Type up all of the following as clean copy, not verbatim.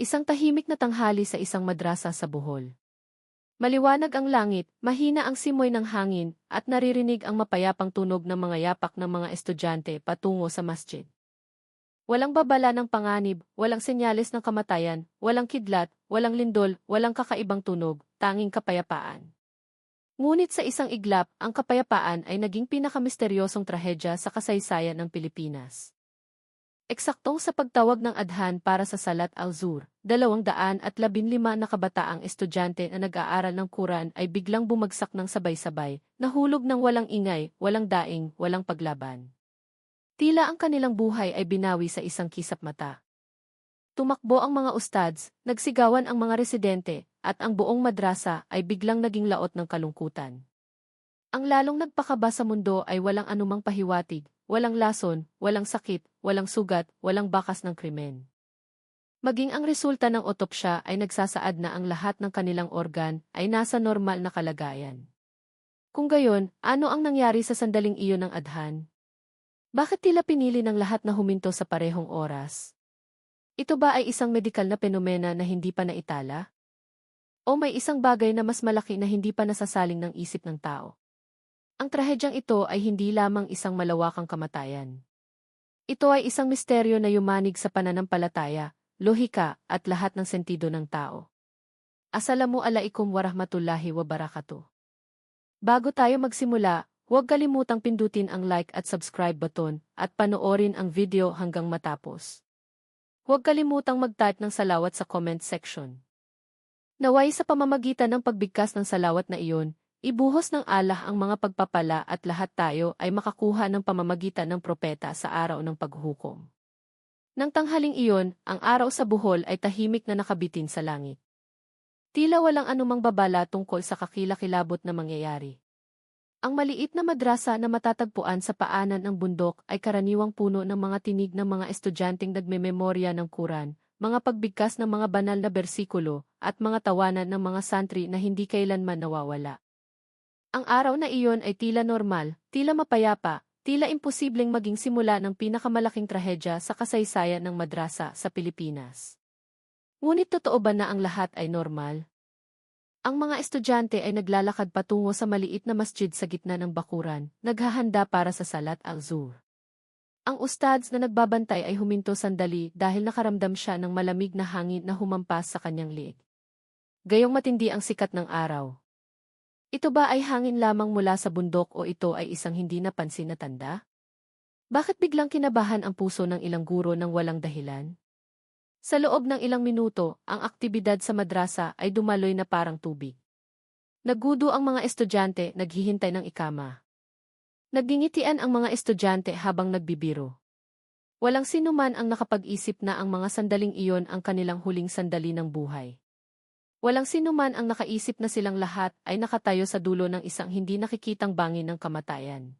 Isang tahimik na tanghali sa isang madrasa sa Bohol. Maliwanag ang langit, mahina ang simoy ng hangin, at naririnig ang mapayapang tunog ng mga yapak ng mga estudyante patungo sa masjid. Walang babala ng panganib, walang senyales ng kamatayan, walang kidlat, walang lindol, walang kakaibang tunog, tanging kapayapaan. Ngunit sa isang iglap, ang kapayapaan ay naging pinakamisteryosong trahedya sa kasaysayan ng Pilipinas. Eksaktong sa pagtawag ng adhan para sa Salat al-Zuhr, 215 na kabataang estudyante na nag-aaral ng Quran ay biglang bumagsak ng sabay-sabay, nahulog ng walang ingay, walang daing, walang paglaban. Tila ang kanilang buhay ay binawi sa isang kisap mata. Tumakbo ang mga ustads, nagsigawan ang mga residente, at ang buong madrasa ay biglang naging laot ng kalungkutan. Ang lalong nagpakaba sa mundo ay walang anumang pahiwatig, walang lason, walang sakit, walang sugat, walang bakas ng krimen. Maging ang resulta ng otopsya ay nagsasaad na ang lahat ng kanilang organ ay nasa normal na kalagayan. Kung gayon, ano ang nangyari sa sandaling iyon ng adhan? Bakit tila pinili ng lahat na huminto sa parehong oras? Ito ba ay isang medikal na penomena na hindi pa naitala? O may isang bagay na mas malaki na hindi pa nasasaling ng isip ng tao? Ang trahedyang ito ay hindi lamang isang malawakang kamatayan. Ito ay isang misteryo na yumanig sa pananampalataya, lohika, at lahat ng sentido ng tao. Assalamualaikum warahmatullahi wabarakatuh. Bago tayo magsimula, huwag kalimutang pindutin ang like at subscribe button at panoorin ang video hanggang matapos. Huwag kalimutang mag-type ng salawat sa comment section. Naway sa pamamagitan ng pagbigkas ng salawat na iyon, ibuhos ng Allah ang mga pagpapala at lahat tayo ay makakuha ng pamamagitan ng propeta sa araw ng paghukom. Nang tanghaling iyon, ang araw sa Bohol ay tahimik na nakabitin sa langit. Tila walang anumang babala tungkol sa kakilakilabot na mangyayari. Ang maliit na madrasa na matatagpuan sa paanan ng bundok ay karaniwang puno ng mga tinig ng mga estudyanteng nagmememorya ng Quran, mga pagbigkas ng mga banal na bersikulo, at mga tawanan ng mga santri na hindi kailanman nawawala. Ang araw na iyon ay tila normal, tila mapayapa, tila imposibleng maging simula ng pinakamalaking trahedya sa kasaysayan ng madrasa sa Pilipinas. Ngunit totoo ba na ang lahat ay normal? Ang mga estudyante ay naglalakad patungo sa maliit na masjid sa gitna ng bakuran, naghahanda para sa Salat al-Zuhr. Ang ustads na nagbabantay ay huminto sandali dahil nakaramdam siya ng malamig na hangin na humampas sa kanyang liig. Gayong matindi ang sikat ng araw. Ito ba ay hangin lamang mula sa bundok o ito ay isang hindi napansin na tanda? Bakit biglang kinabahan ang puso ng ilang guro ng walang dahilan? Sa loob ng ilang minuto, ang aktibidad sa madrasa ay dumaloy na parang tubig. Naggudo ang mga estudyante, naghihintay ng ikama. Nagingitian ang mga estudyante habang nagbibiro. Walang sinuman ang nakapag-isip na ang mga sandaling iyon ang kanilang huling sandali ng buhay. Walang sinuman ang nakaisip na silang lahat ay nakatayo sa dulo ng isang hindi nakikitang bangin ng kamatayan.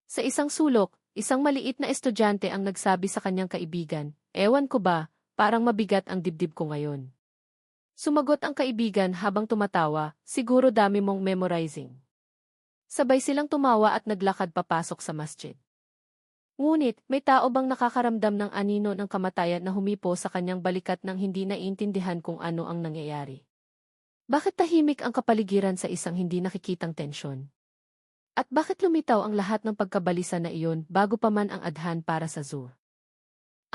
Sa isang sulok, isang maliit na estudyante ang nagsabi sa kanyang kaibigan, "Ewan ko ba, parang mabigat ang dibdib ko ngayon." Sumagot ang kaibigan habang tumatawa, "Siguro dami mong memorizing." Sabay silang tumawa at naglakad papasok sa masjid. Ngunit, may tao bang nakakaramdam ng anino ng kamatayan na humipo sa kanyang balikat nang hindi naiintindihan kung ano ang nangyayari? Bakit tahimik ang kapaligiran sa isang hindi nakikitang tensyon? At bakit lumitaw ang lahat ng pagkabalisa na iyon bago pa man ang adhan para sa Zuhr?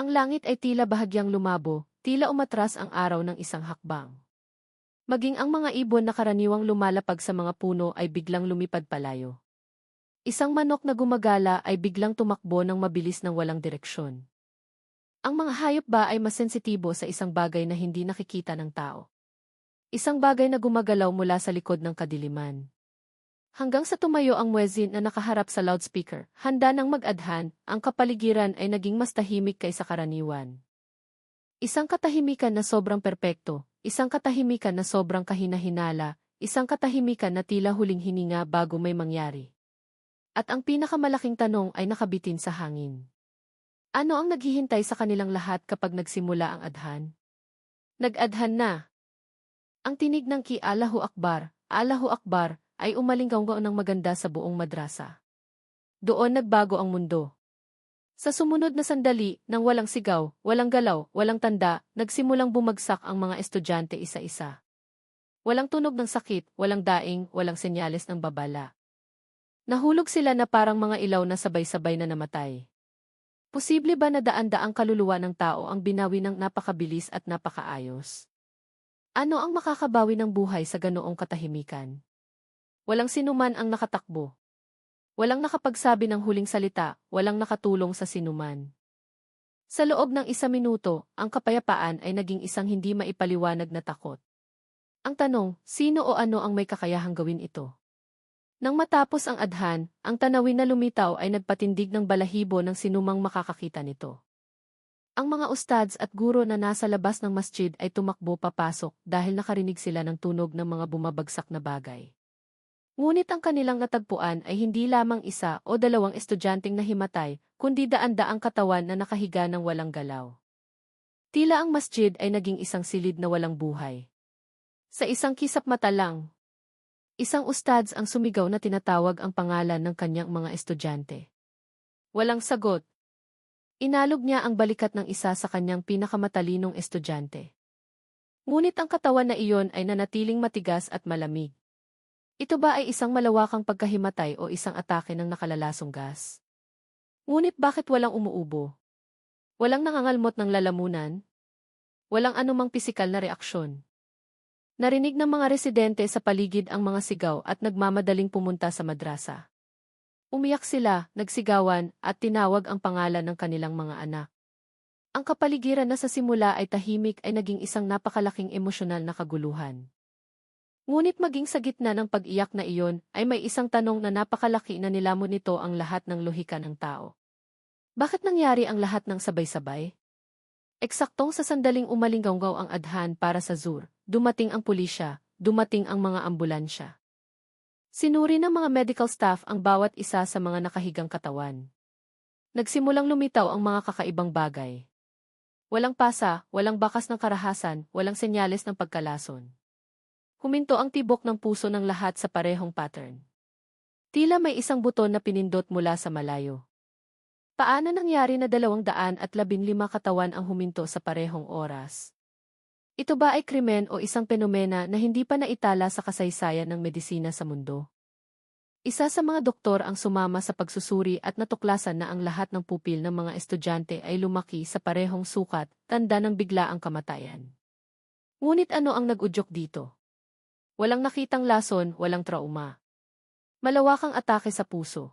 Ang langit ay tila bahagyang lumabo, tila umatras ang araw ng isang hakbang. Maging ang mga ibon na karaniwang lumalapag sa mga puno ay biglang lumipad palayo. Isang manok na gumagala ay biglang tumakbo ng mabilis ng walang direksyon. Ang mga hayop ba ay mas sensitibo sa isang bagay na hindi nakikita ng tao? Isang bagay na gumagalaw mula sa likod ng kadiliman. Hanggang sa tumayo ang muezzin na nakaharap sa loudspeaker, handa ng mag-adhan, ang kapaligiran ay naging mas tahimik kaysa karaniwan. Isang katahimikan na sobrang perpekto, isang katahimikan na sobrang kahina-hinala, isang katahimikan na tila huling hininga bago may mangyari. At ang pinakamalaking tanong ay nakabitin sa hangin. Ano ang naghihintay sa kanilang lahat kapag nagsimula ang adhan? Nag-adhan na. Ang tinig ng ki Allahu Akbar, Allahu Akbar, ay umalinggaw ng maganda sa buong madrasa. Doon nagbago ang mundo. Sa sumunod na sandali, nang walang sigaw, walang galaw, walang tanda, nagsimulang bumagsak ang mga estudyante isa-isa. Walang tunog ng sakit, walang daing, walang senyales ng babala. Nahulog sila na parang mga ilaw na sabay-sabay na namatay. Posible ba na daan-daang kaluluwa ng tao ang binawi ng napakabilis at napakaayos? Ano ang makakabawi ng buhay sa ganoong katahimikan? Walang sinuman ang nakatakbo. Walang nakapagsabi ng huling salita, walang nakatulong sa sinuman. Sa loob ng 1 minuto, ang kapayapaan ay naging isang hindi maipaliwanag na takot. Ang tanong, sino o ano ang may kakayahang gawin ito? Nang matapos ang adhan, ang tanawin na lumitaw ay nagpatindig ng balahibo ng sinumang makakakita nito. Ang mga ustads at guro na nasa labas ng masjid ay tumakbo papasok dahil nakarinig sila ng tunog ng mga bumabagsak na bagay. Ngunit ang kanilang natagpuan ay hindi lamang 1 o 2 estudyanteng nahimatay, kundi daan-daang katawan na nakahiga ng walang galaw. Tila ang masjid ay naging isang silid na walang buhay. Sa isang kisap mata lang, isang ustads ang sumigaw na tinatawag ang pangalan ng kanyang mga estudyante. Walang sagot. Inalog niya ang balikat ng isa sa kanyang pinakamatalinong estudyante. Ngunit ang katawan na iyon ay nanatiling matigas at malamig. Ito ba ay isang malawakang pagkahimatay o isang atake ng nakalalasong gas? Ngunit bakit walang umuubo? Walang nangangalmot ng lalamunan? Walang anumang pisikal na reaksyon. Narinig ng mga residente sa paligid ang mga sigaw at nagmamadaling pumunta sa madrasa. Umiyak sila, nagsigawan, at tinawag ang pangalan ng kanilang mga anak. Ang kapaligiran na sa simula ay tahimik ay naging isang napakalaking emosyonal na kaguluhan. Ngunit maging sa gitna ng pag-iyak na iyon, ay may isang tanong na napakalaki na nilamon nito ang lahat ng lohika ng tao. Bakit nangyari ang lahat ng sabay-sabay? Eksaktong sa sandaling umalinggaw ang adhan para sa Zuhr, dumating ang pulisya, dumating ang mga ambulansya. Sinuri ng mga medical staff ang bawat isa sa mga nakahigang katawan. Nagsimulang lumitaw ang mga kakaibang bagay. Walang pasa, walang bakas ng karahasan, walang senyales ng pagkalason. Huminto ang tibok ng puso ng lahat sa parehong pattern. Tila may isang buton na pinindot mula sa malayo. Paano nangyari na 215 katawan ang huminto sa parehong oras? Ito ba ay krimen o isang penomena na hindi pa naitala sa kasaysayan ng medisina sa mundo? Isa sa mga doktor ang sumama sa pagsusuri at natuklasan na ang lahat ng pupil ng mga estudyante ay lumaki sa parehong sukat, tanda ng biglaang kamatayan. Ngunit ano ang nag-udyok dito? Walang nakitang lason, walang trauma. Malawakang atake sa puso.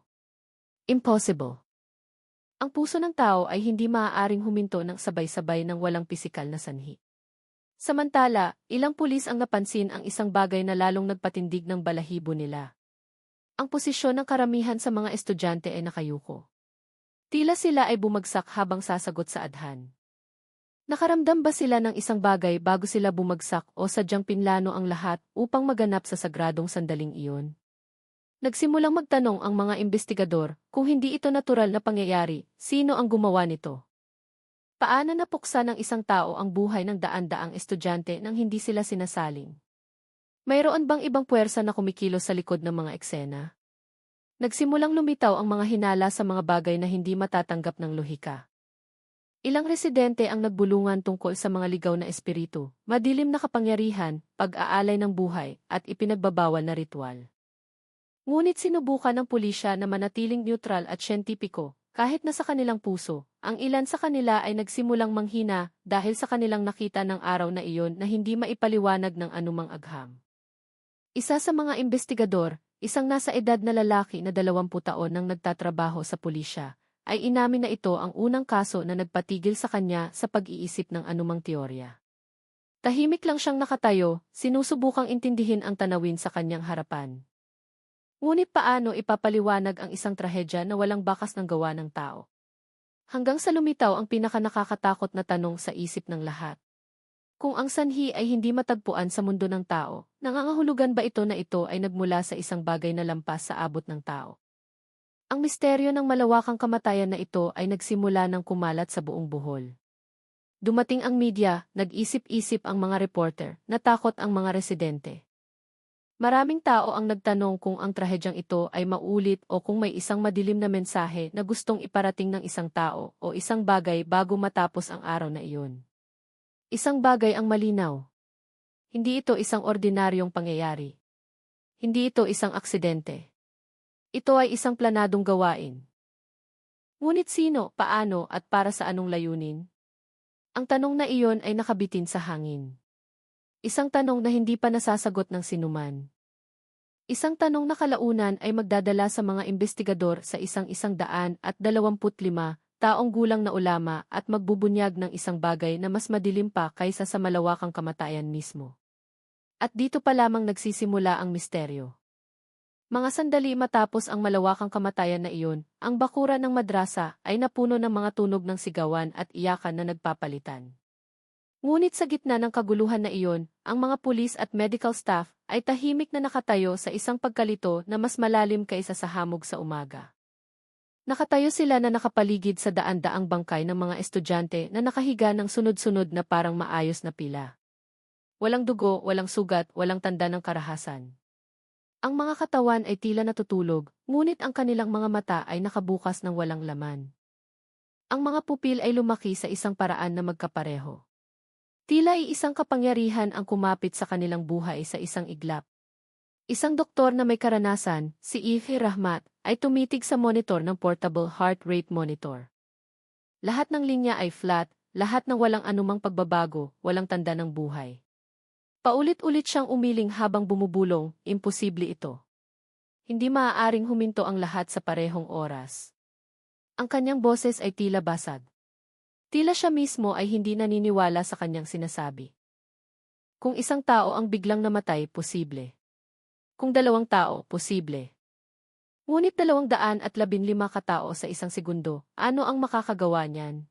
Impossible. Ang puso ng tao ay hindi maaaring huminto ng sabay-sabay ng walang pisikal na sanhi. Samantala, ilang pulis ang napansin ang isang bagay na lalong nagpatindig ng balahibo nila. Ang posisyon ng karamihan sa mga estudyante ay nakayuko. Tila sila ay bumagsak habang sasagot sa adhan. Nakaramdam ba sila ng isang bagay bago sila bumagsak o sadyang pinlano ang lahat upang maganap sa sagradong sandaling iyon? Nagsimulang magtanong ang mga investigador, kung hindi ito natural na pangyayari, sino ang gumawa nito? Paano napuksa ng isang tao ang buhay ng daan-daang estudyante nang hindi sila sinasaling? Mayroon bang ibang puwersa na kumikilos sa likod ng mga eksena? Nagsimulang lumitaw ang mga hinala sa mga bagay na hindi matatanggap ng lohika. Ilang residente ang nagbulungan tungkol sa mga ligaw na espiritu, madilim na kapangyarihan, pag-aalay ng buhay, at ipinagbabawal na ritual. Ngunit sinubukan ng pulisya na manatiling neutral at siyentipiko, kahit na sa kanilang puso, ang ilan sa kanila ay nagsimulang manghina dahil sa kanilang nakita ng araw na iyon na hindi maipaliwanag ng anumang agham. Isa sa mga investigador, isang nasa edad na lalaki na 20 taon nang nagtatrabaho sa pulisya, ay inamin na ito ang unang kaso na nagpatigil sa kanya sa pag-iisip ng anumang teorya. Tahimik lang siyang nakatayo, sinusubukang intindihin ang tanawin sa kanyang harapan. Ngunit paano ipapaliwanag ang isang trahedya na walang bakas ng gawa ng tao? Hanggang sa lumitaw ang pinakanakakatakot na tanong sa isip ng lahat. Kung ang sanhi ay hindi matagpuan sa mundo ng tao, nangangahulugan ba ito na ito ay nagmula sa isang bagay na lampas sa abot ng tao? Ang misteryo ng malawakang kamatayan na ito ay nagsimula ng kumalat sa buong buhol. Dumating ang media, nag-isip-isip ang mga reporter, natakot ang mga residente. Maraming tao ang nagtanong kung ang trahedyang ito ay maulit o kung may isang madilim na mensahe na gustong iparating ng isang tao o isang bagay bago matapos ang araw na iyon. Isang bagay ang malinaw. Hindi ito isang ordinaryong pangyayari. Hindi ito isang aksidente. Ito ay isang planadong gawain. Ngunit sino, paano at para sa anong layunin? Ang tanong na iyon ay nakabitin sa hangin. Isang tanong na hindi pa nasasagot ng sinuman. Isang tanong na kalaunan ay magdadala sa mga investigador sa isang 125 taong gulang na ulama at magbubunyag ng isang bagay na mas madilim pa kaysa sa malawakang kamatayan mismo. At dito pa lamang nagsisimula ang misteryo. Mga sandali matapos ang malawakang kamatayan na iyon, ang bakuran ng madrasa ay napuno ng mga tunog ng sigawan at iyakan na nagpapalitan. Ngunit sa gitna ng kaguluhan na iyon, ang mga pulis at medical staff ay tahimik na nakatayo sa isang pagkalito na mas malalim kaysa sa hamog sa umaga. Nakatayo sila na nakapaligid sa daan-daang bangkay ng mga estudyante na nakahiga ng sunod-sunod na parang maayos na pila. Walang dugo, walang sugat, walang tanda ng karahasan. Ang mga katawan ay tila natutulog, ngunit ang kanilang mga mata ay nakabukas ng walang laman. Ang mga pupil ay lumaki sa isang paraan na magkapareho. Tila isang kapangyarihan ang kumapit sa kanilang buhay sa isang iglap. Isang doktor na may karanasan, si Ife Rahmat, ay tumitig sa monitor ng portable heart rate monitor. Lahat ng linya ay flat, lahat ng walang anumang pagbabago, walang tanda ng buhay. Paulit-ulit siyang umiling habang bumubulong, imposible ito. Hindi maaaring huminto ang lahat sa parehong oras. Ang kanyang boses ay tila basag. Tila siya mismo ay hindi naniniwala sa kanyang sinasabi. Kung isang tao ang biglang namatay, posible. Kung 2 tao, posible. Ngunit 215 katao sa isang segundo, ano ang makakagawa niyan?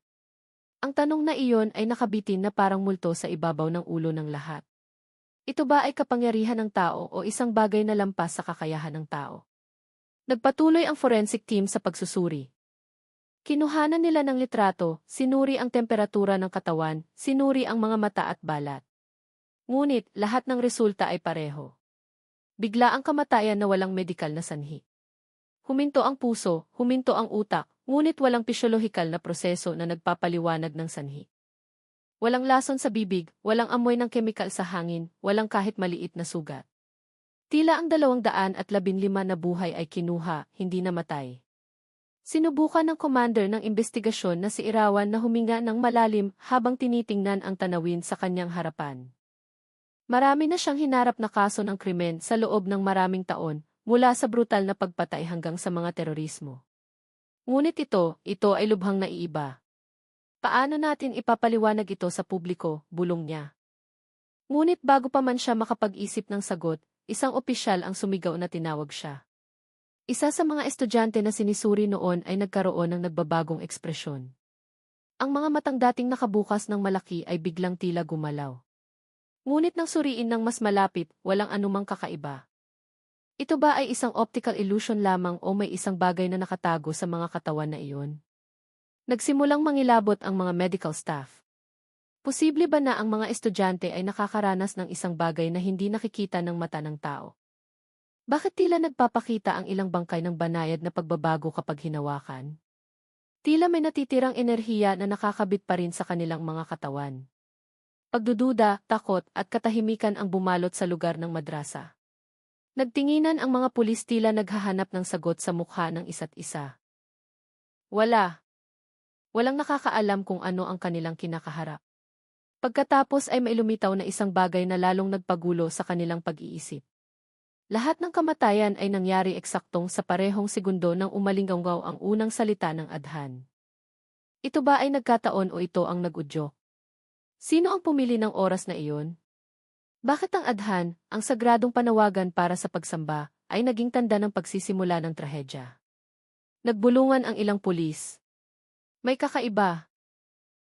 Ang tanong na iyon ay nakabitin na parang multo sa ibabaw ng ulo ng lahat. Ito ba ay kapangyarihan ng tao o isang bagay na lampas sa kakayahan ng tao? Nagpatuloy ang forensic team sa pagsusuri. Kinuhanan nila ng litrato, sinuri ang temperatura ng katawan, sinuri ang mga mata at balat. Ngunit, lahat ng resulta ay pareho. Bigla ang kamatayan na walang medikal na sanhi. Huminto ang puso, huminto ang utak, ngunit walang pisyolohikal na proseso na nagpapaliwanag ng sanhi. Walang lason sa bibig, walang amoy ng kemikal sa hangin, walang kahit maliit na sugat. Tila ang 215 na buhay ay kinuha, hindi namatay. Sinubukan ng commander ng investigasyon na si Irawan na huminga ng malalim habang tinitingnan ang tanawin sa kanyang harapan. Marami na siyang hinarap na kaso ng krimen sa loob ng maraming taon, mula sa brutal na pagpatay hanggang sa mga terorismo. Ngunit ito ay lubhang naiiba. Paano natin ipapaliwanag ito sa publiko, bulong niya. Ngunit bago pa man siya makapag-isip ng sagot, isang opisyal ang sumigaw na tinawag siya. Isa sa mga estudyante na sinisuri noon ay nagkaroon ng nagbabagong ekspresyon. Ang mga matang dating nakabukas ng malaki ay biglang tila gumalaw. Ngunit nang suriin ng mas malapit, walang anumang kakaiba. Ito ba ay isang optical illusion lamang o may isang bagay na nakatago sa mga katawan na iyon? Nagsimulang mangilabot ang mga medical staff. Posible ba na ang mga estudyante ay nakakaranas ng isang bagay na hindi nakikita ng mata ng tao? Bakit tila nagpapakita ang ilang bangkay ng banayad na pagbabago kapag hinawakan? Tila may natitirang enerhiya na nakakabit pa rin sa kanilang mga katawan. Pagdududa, takot, at katahimikan ang bumalot sa lugar ng madrasa. Nagtinginan ang mga pulis tila naghahanap ng sagot sa mukha ng isa't isa. Walang nakakaalam kung ano ang kanilang kinakaharap. Pagkatapos ay may lumitaw na isang bagay na lalong nagpagulo sa kanilang pag-iisip. Lahat ng kamatayan ay nangyari eksaktong sa parehong segundo nang umalinggaw ang unang salita ng adhan. Ito ba ay nagkataon o ito ang nag-udyok? Sino ang pumili ng oras na iyon? Bakit ang adhan, ang sagradong panawagan para sa pagsamba, ay naging tanda ng pagsisimula ng trahedya? Nagbulungan ang ilang pulis. May kakaiba.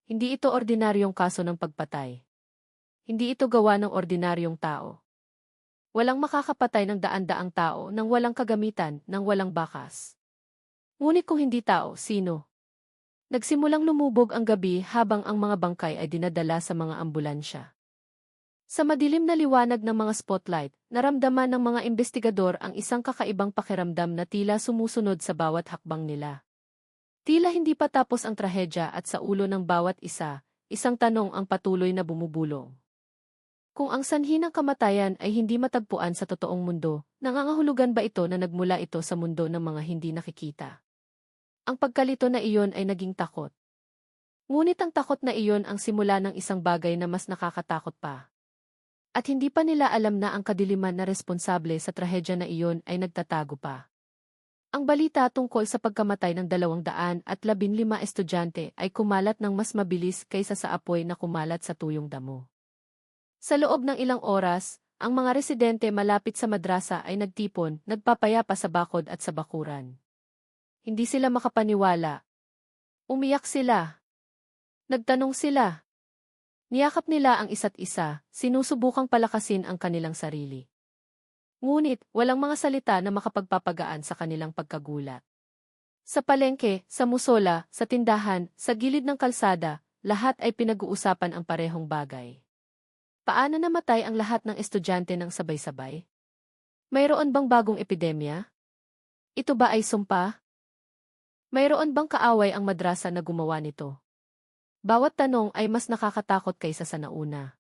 Hindi ito ordinaryong kaso ng pagpatay. Hindi ito gawa ng ordinaryong tao. Walang makakapatay ng daan-daang tao nang walang kagamitan, nang walang bakas. Ngunit kung hindi tao, sino? Nagsimulang lumubog ang gabi habang ang mga bangkay ay dinadala sa mga ambulansya. Sa madilim na liwanag ng mga spotlight, naramdaman ng mga investigador ang isang kakaibang pakiramdam na tila sumusunod sa bawat hakbang nila. Tila hindi pa tapos ang trahedya at sa ulo ng bawat isa, isang tanong ang patuloy na bumubulong. Kung ang sanhi ng kamatayan ay hindi matagpuan sa totoong mundo, nangangahulugan ba ito na nagmula ito sa mundo ng mga hindi nakikita? Ang pagkalito na iyon ay naging takot. Ngunit ang takot na iyon ang simula ng isang bagay na mas nakakatakot pa. At hindi pa nila alam na ang kadiliman na responsable sa trahedya na iyon ay nagtatago pa. Ang balita tungkol sa pagkamatay ng 215 estudyante ay kumalat ng mas mabilis kaysa sa apoy na kumalat sa tuyong damo. Sa loob ng ilang oras, ang mga residente malapit sa madrasa ay nagtipon, nagpapayapa sa bakod at sa bakuran. Hindi sila makapaniwala. Umiyak sila. Nagtanong sila. Niyakap nila ang isa't isa, sinusubukang palakasin ang kanilang sarili. Ngunit, walang mga salita na makapagpapagaan sa kanilang pagkagulat. Sa palengke, sa musola, sa tindahan, sa gilid ng kalsada, lahat ay pinag-uusapan ang parehong bagay. Paano namatay ang lahat ng estudyante ng sabay-sabay? Mayroon bang bagong epidemya? Ito ba ay sumpa? Mayroon bang kaaway ang madrasa na gumawa nito? Bawat tanong ay mas nakakatakot kaysa sa nauna.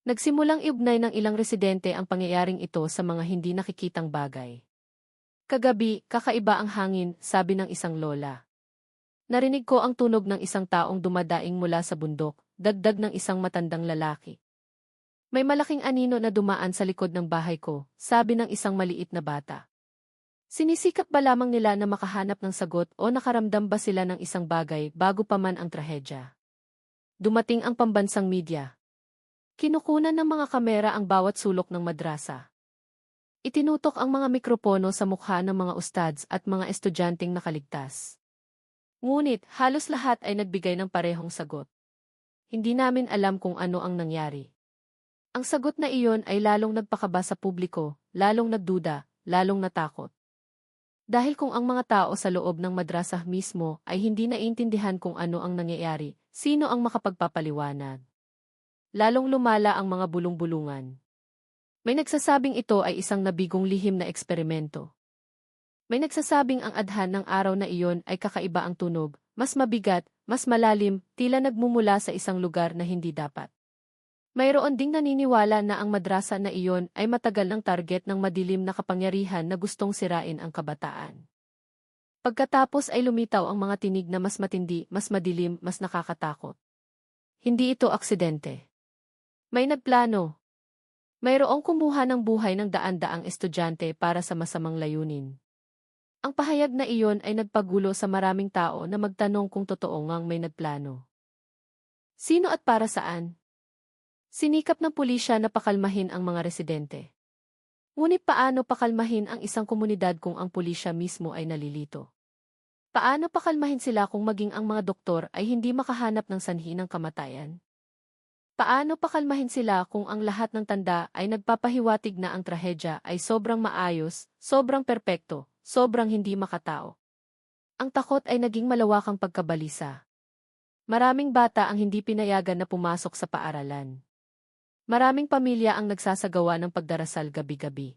Nagsimulang iugnay ng ilang residente ang pangyayaring ito sa mga hindi nakikitang bagay. Kagabi, kakaiba ang hangin, sabi ng isang lola. Narinig ko ang tunog ng isang taong dumadaing mula sa bundok, dagdag ng isang matandang lalaki. May malaking anino na dumaan sa likod ng bahay ko, sabi ng isang maliit na bata. Sinisikap ba lamang nila na makahanap ng sagot o nakaramdam ba sila ng isang bagay bago pa man ang trahedya? Dumating ang pambansang media. Kinukunan ng mga kamera ang bawat sulok ng madrasa. Itinutok ang mga mikropono sa mukha ng mga ustads at mga estudyanteng nakaligtas. Ngunit, halos lahat ay nagbigay ng parehong sagot. Hindi namin alam kung ano ang nangyari. Ang sagot na iyon ay lalong nagpakaba sa publiko, lalong nagduda, lalong natakot. Dahil kung ang mga tao sa loob ng madrasah mismo ay hindi naiintindihan kung ano ang nangyayari, sino ang makapagpapaliwanag? Lalong lumala ang mga bulong-bulungan. May nagsasabing ito ay isang nabigong lihim na eksperimento. May nagsasabing ang adhan ng araw na iyon ay kakaiba ang tunog, mas mabigat, mas malalim, tila nagmumula sa isang lugar na hindi dapat. Mayroon ding naniniwala na ang madrasa na iyon ay matagal ng target ng madilim na kapangyarihan na gustong sirain ang kabataan. Pagkatapos ay lumitaw ang mga tinig na mas matindi, mas madilim, mas nakakatakot. Hindi ito aksidente. May nagplano. Mayroong kumuha ng buhay ng daan-daang estudyante para sa masamang layunin. Ang pahayag na iyon ay nagpagulo sa maraming tao na magtanong kung totoo ngang may nagplano. Sino at para saan? Sinikap ng pulisya na pakalmahin ang mga residente. Ngunit paano pakalmahin ang isang komunidad kung ang pulisya mismo ay nalilito? Paano pakalmahin sila kung maging ang mga doktor ay hindi makahanap ng sanhi ng kamatayan? Paano pakalmahin sila kung ang lahat ng tanda ay nagpapahiwatig na ang trahedya ay sobrang maayos, sobrang perpekto, sobrang hindi makatao? Ang takot ay naging malawakang pagkabalisa. Maraming bata ang hindi pinayagan na pumasok sa paaralan. Maraming pamilya ang nagsasagawa ng pagdarasal gabi-gabi.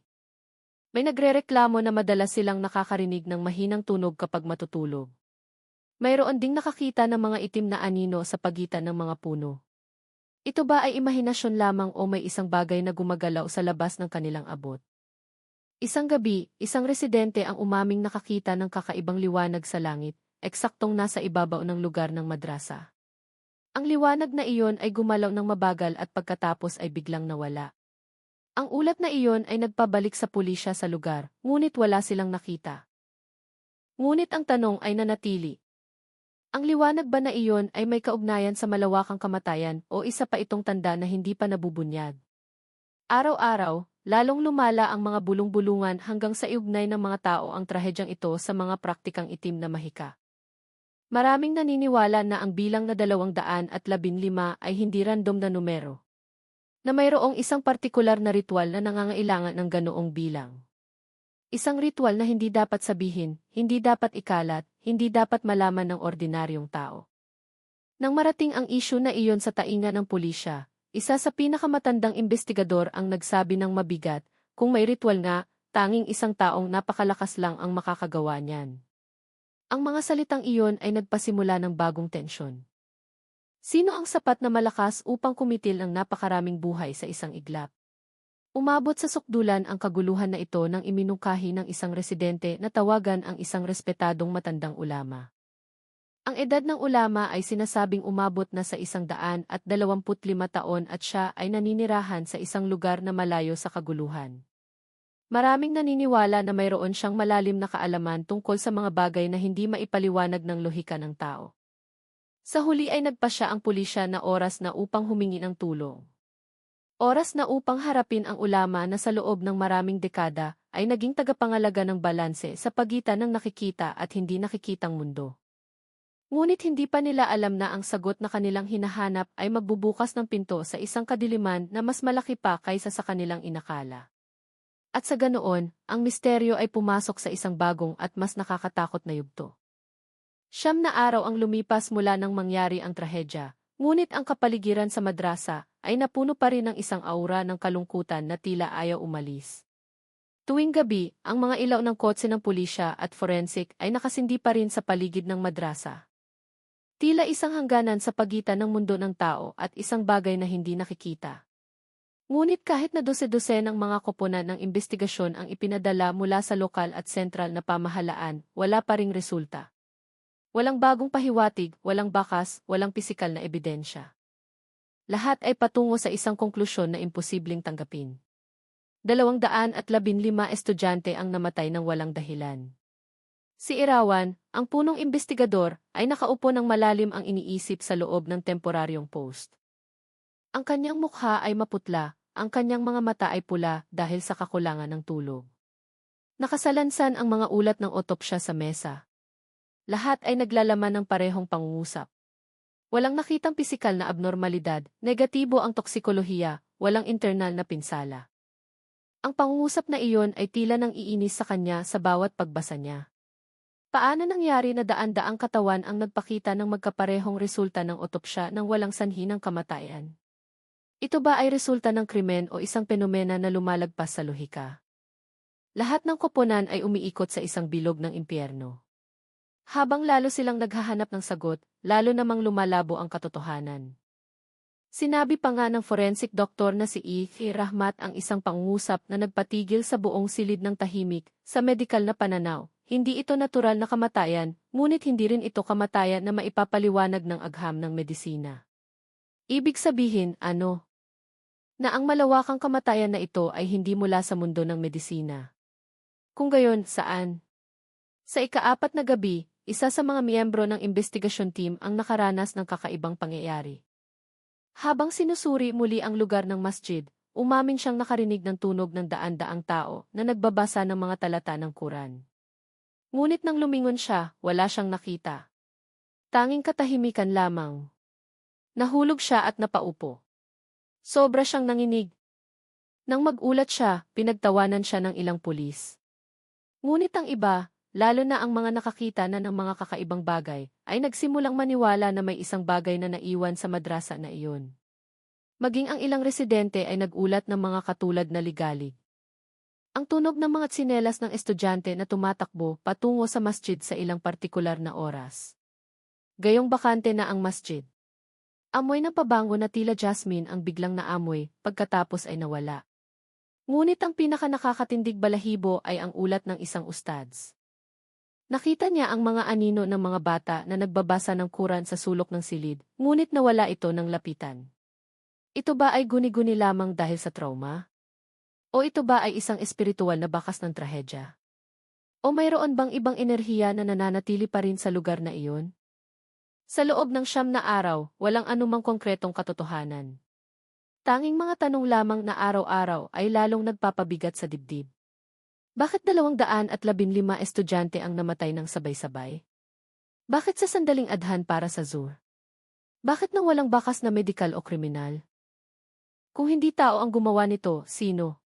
May nagrereklamo na madalas silang nakakarinig ng mahinang tunog kapag matutulog. Mayroon ding nakakita ng mga itim na anino sa pagitan ng mga puno. Ito ba ay imahinasyon lamang o may isang bagay na gumagalaw sa labas ng kanilang abot? Isang gabi, isang residente ang umaming nakakita ng kakaibang liwanag sa langit, eksaktong nasa ibabaw ng lugar ng madrasa. Ang liwanag na iyon ay gumalaw ng mabagal at pagkatapos ay biglang nawala. Ang ulat na iyon ay nagpabalik sa pulisya sa lugar, ngunit wala silang nakita. Ngunit ang tanong ay nanatili. Ang liwanag ba na iyon ay may kaugnayan sa malawakang kamatayan o isa pa itong tanda na hindi pa nabubunyag? Araw-araw, lalong lumala ang mga bulong-bulungan hanggang sa iugnay ng mga tao ang trahedyang ito sa mga praktikang itim na mahika. Maraming naniniwala na ang bilang na 215 ay hindi random na numero. Na mayroong isang partikular na ritual na nangangailangan ng ganoong bilang. Isang ritual na hindi dapat sabihin, hindi dapat ikalat, hindi dapat malaman ng ordinaryong tao. Nang marating ang isyu na iyon sa tainga ng pulisya, Isa sa pinakamatandang investigador ang nagsabi ng mabigat, kung may ritual nga, tanging isang taong napakalakas lang ang makakagawa niyan. Ang mga salitang iyon ay nagpasimula ng bagong tensyon. Sino ang sapat na malakas upang kumitil ng napakaraming buhay sa isang iglap? Umabot sa sukdulan ang kaguluhan na ito nang iminungkahi ng isang residente na tawagan ang isang respetadong matandang ulama. Ang edad ng ulama ay sinasabing umabot na sa 125 taon at siya ay naninirahan sa isang lugar na malayo sa kaguluhan. Maraming naniniwala na mayroon siyang malalim na kaalaman tungkol sa mga bagay na hindi maipaliwanag ng lohika ng tao. Sa huli ay nagpasya ang pulisya na oras na upang humingi ng tulong. Oras na upang harapin ang ulama na sa loob ng maraming dekada ay naging tagapangalaga ng balanse sa pagitan ng nakikita at hindi nakikitang mundo. Ngunit hindi pa nila alam na ang sagot na kanilang hinahanap ay magbubukas ng pinto sa isang kadiliman na mas malaki pa kaysa sa kanilang inakala. At sa ganoon, ang misteryo ay pumasok sa isang bagong at mas nakakatakot na yugto. 9 na araw ang lumipas mula nang mangyari ang trahedya, ngunit ang kapaligiran sa madrasa ay napuno pa rin ng isang aura ng kalungkutan na tila ayaw umalis. Tuwing gabi, ang mga ilaw ng kotse ng pulisya at forensic ay nakasindi pa rin sa paligid ng madrasa. Tila isang hangganan sa pagitan ng mundo ng tao at isang bagay na hindi nakikita. Ngunit kahit na dose-dose ng mga koponan ng investigasyon ang ipinadala mula sa lokal at sentral na pamahalaan, wala pa ring resulta. Walang bagong pahiwatig, walang bakas, walang pisikal na ebidensya. Lahat ay patungo sa isang konklusyon na imposibleng tanggapin. 215 estudyante ang namatay ng walang dahilan. Si Irawan, ang punong investigador, ay nakaupo ng malalim ang iniisip sa loob ng temporaryong post. Ang kanyang mukha ay maputla, ang kanyang mga mata ay pula dahil sa kakulangan ng tulog. Nakasalansan ang mga ulat ng otopsya sa mesa. Lahat ay naglalaman ng parehong pangungusap. Walang nakitang pisikal na abnormalidad, negatibo ang toksikolohiya, walang internal na pinsala. Ang pangungusap na iyon ay tila nang iinis sa kanya sa bawat pagbasa niya. Paano nangyari na daan-daang katawan ang nagpakita ng magkaparehong resulta ng otopsya ng walang sanhi ng kamatayan? Ito ba ay resulta ng krimen o isang penomena na lumalagpas sa lohika? Lahat ng koponan ay umiikot sa isang bilog ng impyerno. Habang lalo silang naghahanap ng sagot, lalo namang lumalabo ang katotohanan. Sinabi pa nga ng forensic doctor na si E. Rahmat ang isang pangungusap na nagpatigil sa buong silid ng tahimik, sa medikal na pananaw. Hindi ito natural na kamatayan, ngunit hindi rin ito kamatayan na maipapaliwanag ng agham ng medisina. Ibig sabihin, ano? Na ang malawakang kamatayan na ito ay hindi mula sa mundo ng medisina. Kung gayon, saan? Sa ika-4 na gabi, isa sa mga miyembro ng investigasyon team ang nakaranas ng kakaibang pangyayari. Habang sinusuri muli ang lugar ng masjid, umamin siyang nakarinig ng tunog ng daan-daang tao na nagbabasa ng mga talata ng Quran. Ngunit nang lumingon siya, wala siyang nakita. Tanging katahimikan lamang. Nahulog siya at napaupo. Sobra siyang nanginig. Nang magulat siya, pinagtawanan siya ng ilang pulis. Ngunit ang iba, lalo na ang mga nakakita na ng mga kakaibang bagay, ay nagsimulang maniwala na may isang bagay na naiwan sa madrasa na iyon. Maging ang ilang residente ay nagulat ng mga katulad na ligalig. Ang tunog ng mga tsinelas ng estudyante na tumatakbo patungo sa masjid sa ilang partikular na oras. Gayong bakante na ang masjid. Amoy ng pabango na tila jasmine ang biglang naamoy, pagkatapos ay nawala. Ngunit ang pinaka-nakakatindig balahibo ay ang ulat ng isang ustads. Nakita niya ang mga anino ng mga bata na nagbabasa ng Quran sa sulok ng silid, ngunit nawala ito ng lapitan. Ito ba ay guni-guni lamang dahil sa trauma? O ito ba ay isang espiritual na bakas ng trahedya? O mayroon bang ibang enerhiya na nananatili pa rin sa lugar na iyon? Sa loob ng 9 na araw, walang anumang konkretong katotohanan. Tanging mga tanong lamang na araw-araw ay lalong nagpapabigat sa dibdib. Bakit 215 estudyante ang namatay ng sabay-sabay? Bakit sa sandaling adhan para sa Zuhr? Bakit nang walang bakas na medikal o kriminal? Kung hindi tao ang gumawa nito, sino?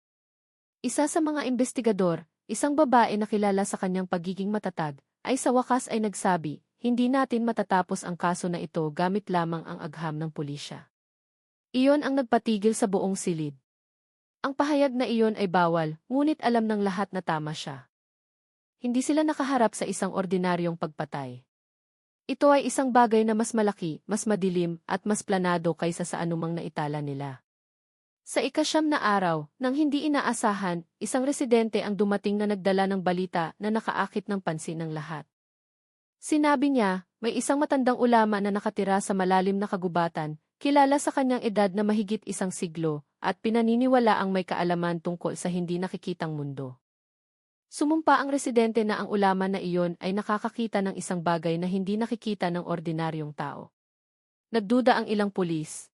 Isa sa mga investigador, isang babae na kilala sa kanyang pagiging matatag, ay sa wakas ay nagsabi, hindi natin matatapos ang kaso na ito gamit lamang ang agham ng pulisya. Iyon ang nagpatigil sa buong silid. Ang pahayag na iyon ay bawal, ngunit alam ng lahat na tama siya. Hindi sila nakaharap sa isang ordinaryong pagpatay. Ito ay isang bagay na mas malaki, mas madilim, at mas planado kaysa sa anumang naitala nila. Sa ikasyam na araw, nang hindi inaasahan, isang residente ang dumating na nagdala ng balita na nakaakit ng pansin ng lahat. Sinabi niya, may isang matandang ulama na nakatira sa malalim na kagubatan, kilala sa kanyang edad na mahigit 1 siglo, at pinaniniwala ang may kaalaman tungkol sa hindi nakikitang mundo. Sumumpa ang residente na ang ulama na iyon ay nakakakita ng isang bagay na hindi nakikita ng ordinaryong tao. Nagduda ang ilang pulis.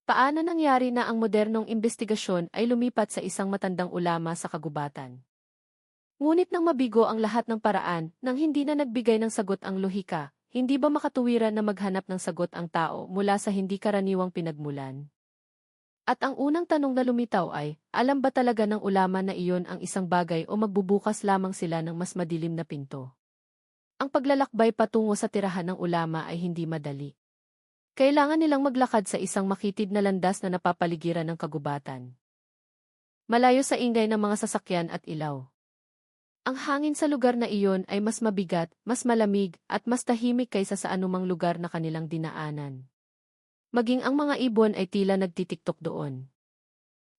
Paano nangyari na ang modernong imbestigasyon ay lumipat sa isang matandang ulama sa kagubatan? Ngunit nang mabigo ang lahat ng paraan, nang hindi na nagbigay ng sagot ang lohika, hindi ba makatuwiran na maghanap ng sagot ang tao mula sa hindi karaniwang pinagmulan? At ang unang tanong na lumitaw ay, alam ba talaga ng ulama na iyon ang isang bagay o magbubukas lamang sila ng mas madilim na pinto? Ang paglalakbay patungo sa tirahan ng ulama ay hindi madali. Kailangan nilang maglakad sa isang makitid na landas na napapaligiran ng kagubatan. Malayo sa ingay ng mga sasakyan at ilaw. Ang hangin sa lugar na iyon ay mas mabigat, mas malamig, at mas tahimik kaysa sa anumang lugar na kanilang dinaanan. Maging ang mga ibon ay tila nagtitiktok doon.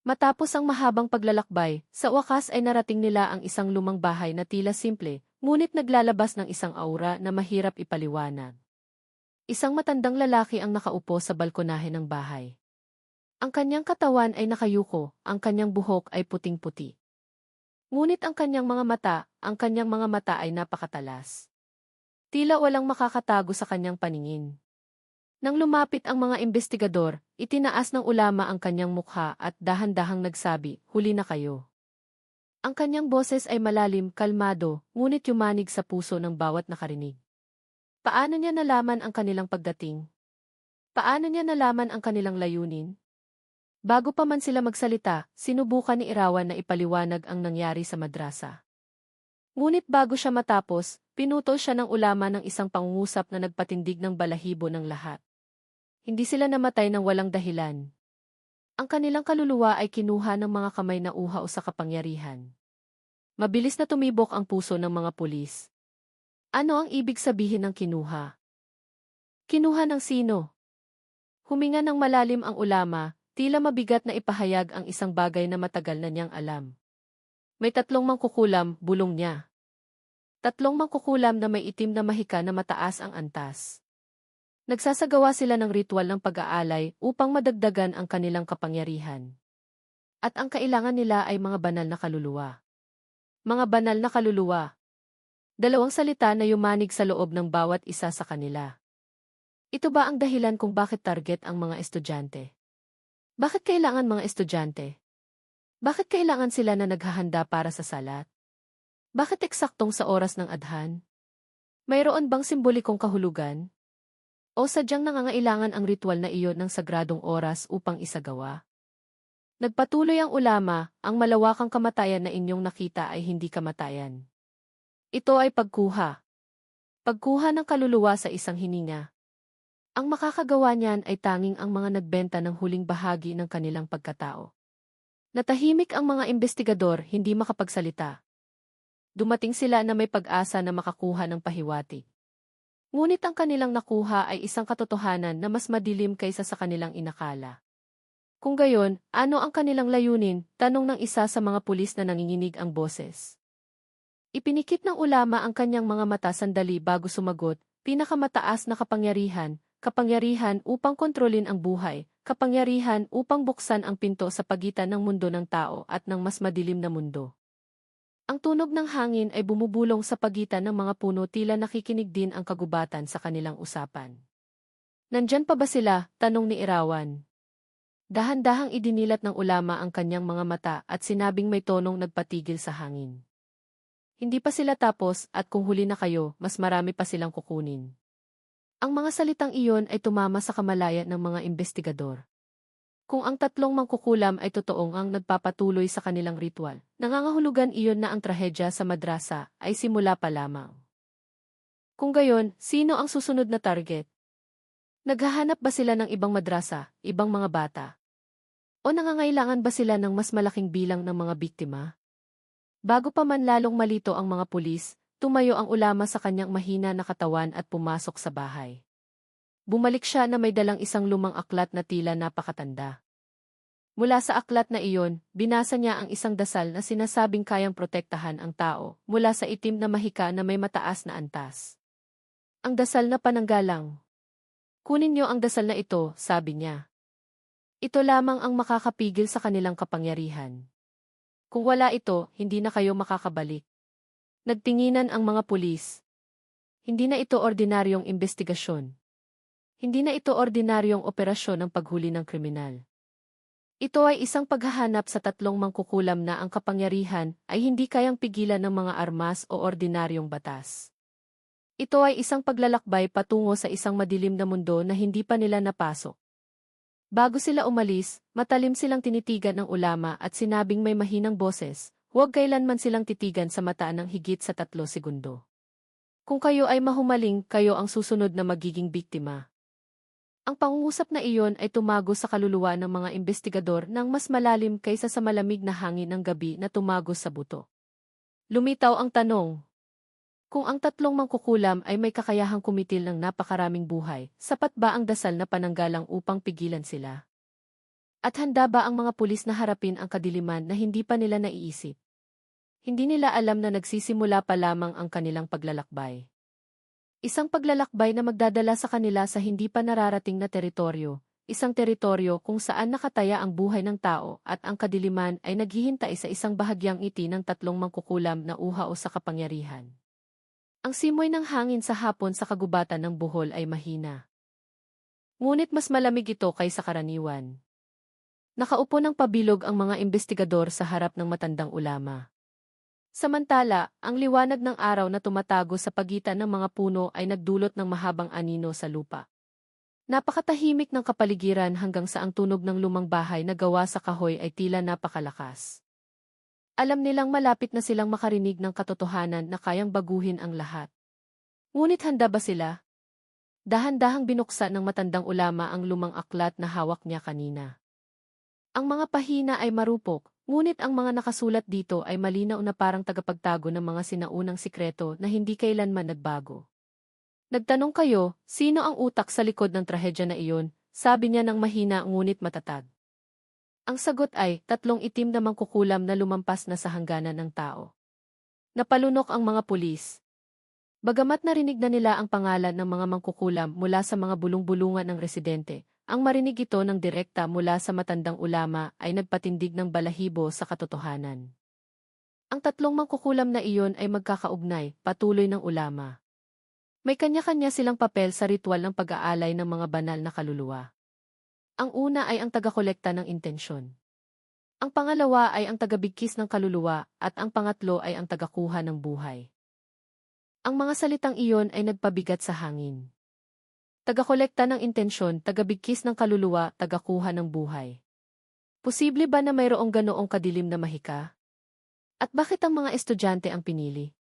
Matapos ang mahabang paglalakbay, sa wakas ay narating nila ang isang lumang bahay na tila simple, ngunit naglalabas ng isang aura na mahirap ipaliwanag. Isang matandang lalaki ang nakaupo sa balkonahe ng bahay. Ang kanyang katawan ay nakayuko, ang kanyang buhok ay puting-puti. Ngunit ang kanyang mga mata ay napakatalas. Tila walang makakatago sa kanyang paningin. Nang lumapit ang mga investigador, itinaas ng ulama ang kanyang mukha at dahan-dahang nagsabi, "Huli na kayo." Ang kanyang boses ay malalim, kalmado, ngunit yumanig sa puso ng bawat nakarinig. Paano niya nalaman ang kanilang pagdating? Paano niya nalaman ang kanilang layunin? Bago pa man sila magsalita, sinubukan ni Irawan na ipaliwanag ang nangyari sa madrasa. Ngunit bago siya matapos, pinutol siya ng ulama ng isang pangungusap na nagpatindig ng balahibo ng lahat. Hindi sila namatay ng walang dahilan. Ang kanilang kaluluwa ay kinuha ng mga kamay na uhaw sa kapangyarihan. Mabilis na tumibok ang puso ng mga pulis. Ano ang ibig sabihin ng kinuha? Kinuha ng sino? Huminga ng malalim ang ulama, tila mabigat na ipahayag ang isang bagay na matagal na niyang alam. May 3 mangkukulam, bulong niya. 3 mangkukulam na may itim na mahika na mataas ang antas. Nagsasagawa sila ng ritual ng pag-aalay upang madagdagan ang kanilang kapangyarihan. At ang kailangan nila ay mga banal na kaluluwa. Mga banal na kaluluwa. 2 salita na yumanig sa loob ng bawat isa sa kanila. Ito ba ang dahilan kung bakit target ang mga estudyante? Bakit kailangan mga estudyante? Bakit kailangan sila na naghahanda para sa salat? Bakit eksaktong sa oras ng adhan? Mayroon bang simbolikong kahulugan? O sadyang nangangailangan ang ritual na iyon ng sagradong oras upang isagawa? Nagpatuloy ang ulama, ang malawakang kamatayan na inyong nakita ay hindi kamatayan. Ito ay pagkuha. Pagkuha ng kaluluwa sa isang hininga. Ang makakagawa niyan ay tanging ang mga nagbenta ng huling bahagi ng kanilang pagkatao. Natahimik ang mga investigador, hindi makapagsalita. Dumating sila na may pag-asa na makakuha ng pahiwatig. Ngunit ang kanilang nakuha ay isang katotohanan na mas madilim kaysa sa kanilang inakala. Kung gayon, ano ang kanilang layunin? Tanong ng isa sa mga pulis na nanginginig ang boses. Ipinikit ng ulama ang kanyang mga mata sandali bago sumagot, pinakamataas na kapangyarihan, kapangyarihan upang kontrolin ang buhay, kapangyarihan upang buksan ang pinto sa pagitan ng mundo ng tao at ng mas madilim na mundo. Ang tunog ng hangin ay bumubulong sa pagitan ng mga puno, tila nakikinig din ang kagubatan sa kanilang usapan. "Nandyan pa ba sila?" tanong ni Irawan. Dahan-dahang idinilat ng ulama ang kanyang mga mata at sinabing may tonong nagpatigil sa hangin. "Hindi pa sila tapos at kung huli na kayo, mas marami pa silang kukunin." Ang mga salitang iyon ay tumama sa kamalayan ng mga investigador. Kung ang 3 mangkukulam ay totoong ang nagpapatuloy sa kanilang ritual, nangangahulugan iyon na ang trahedya sa madrasa ay simula pa lamang. Kung gayon, sino ang susunod na target? Naghahanap ba sila ng ibang madrasa, ibang mga bata? O nangangailangan ba sila ng mas malaking bilang ng mga biktima? Bago pa man lalong malito ang mga pulis, tumayo ang ulama sa kanyang mahina na katawan at pumasok sa bahay. Bumalik siya na may dalang isang lumang aklat na tila napakatanda. Mula sa aklat na iyon, binasa niya ang isang dasal na sinasabing kayang protektahan ang tao mula sa itim na mahika na may mataas na antas. Ang dasal na pananggalang. Kunin niyo ang dasal na ito, sabi niya. Ito lamang ang makakapigil sa kanilang kapangyarihan. Kung wala ito, hindi na kayo makakabalik. Nagtinginan ang mga pulis. Hindi na ito ordinaryong investigasyon. Hindi na ito ordinaryong operasyon ng paghuli ng kriminal. Ito ay isang paghahanap sa tatlong mangkukulam na ang kapangyarihan ay hindi kayang pigilan ng mga armas o ordinaryong batas. Ito ay isang paglalakbay patungo sa isang madilim na mundo na hindi pa nila napasok. Bago sila umalis, matalim silang tinitigan ng ulama at sinabing may mahinang boses, huwag kailanman silang titigan sa mata ng higit sa 3 segundo. Kung kayo ay mahumaling, kayo ang susunod na magiging biktima. Ang pangungusap na iyon ay tumago sa kaluluwa ng mga investigador ng mas malalim kaysa sa malamig na hangin ng gabi na tumagos sa buto. Lumitaw ang tanong. Kung ang tatlong mangkukulam ay may kakayahang kumitil ng napakaraming buhay, sapat ba ang dasal na pananggalang upang pigilan sila? At handa ba ang mga pulis na harapin ang kadiliman na hindi pa nila naiisip? Hindi nila alam na nagsisimula pa lamang ang kanilang paglalakbay. Isang paglalakbay na magdadala sa kanila sa hindi pa nararating na teritoryo, isang teritoryo kung saan nakataya ang buhay ng tao at ang kadiliman ay naghihintay sa isang bahagyang ngiti ng tatlong mangkukulam na uhao sa kapangyarihan. Ang simoy ng hangin sa hapon sa kagubatan ng Bohol ay mahina. Ngunit mas malamig ito kaysa karaniwan. Nakaupo ng pabilog ang mga investigador sa harap ng matandang ulama. Samantala, ang liwanag ng araw na tumatago sa pagitan ng mga puno ay nagdulot ng mahabang anino sa lupa. Napakatahimik ng kapaligiran hanggang sa ang tunog ng lumang bahay na gawa sa kahoy ay tila napakalakas. Alam nilang malapit na silang makarinig ng katotohanan na kayang baguhin ang lahat. Ngunit handa ba sila? Dahan-dahang binuksan ng matandang ulama ang lumang aklat na hawak niya kanina. Ang mga pahina ay marupok, ngunit ang mga nakasulat dito ay malinaw na parang tagapagtago ng mga sinaunang sikreto na hindi kailanman nagbago. Nagtanong kayo, sino ang utak sa likod ng trahedya na iyon? Sabi niya ng mahina ngunit matatag. Ang sagot ay, 3 itim na mangkukulam na lumampas na sa hangganan ng tao. Napalunok ang mga pulis. Bagamat narinig na nila ang pangalan ng mga mangkukulam mula sa mga bulong-bulungan ng residente, ang marinig ito ng direkta mula sa matandang ulama ay nagpatindig ng balahibo sa katotohanan. Ang 3 mangkukulam na iyon ay magkakaugnay, patuloy ng ulama. May kanya-kanya silang papel sa ritual ng pag-aalay ng mga banal na kaluluwa. Ang una ay ang tagakolekta ng intensyon. Ang pangalawa ay ang tagabigkis ng kaluluwa at ang pangatlo ay ang tagakuha ng buhay. Ang mga salitang iyon ay nagpabigat sa hangin. Tagakolekta ng intensyon, tagabigkis ng kaluluwa, tagakuha ng buhay. Posible ba na mayroong ganoong kadilim na mahika? At bakit ang mga estudyante ang pinili?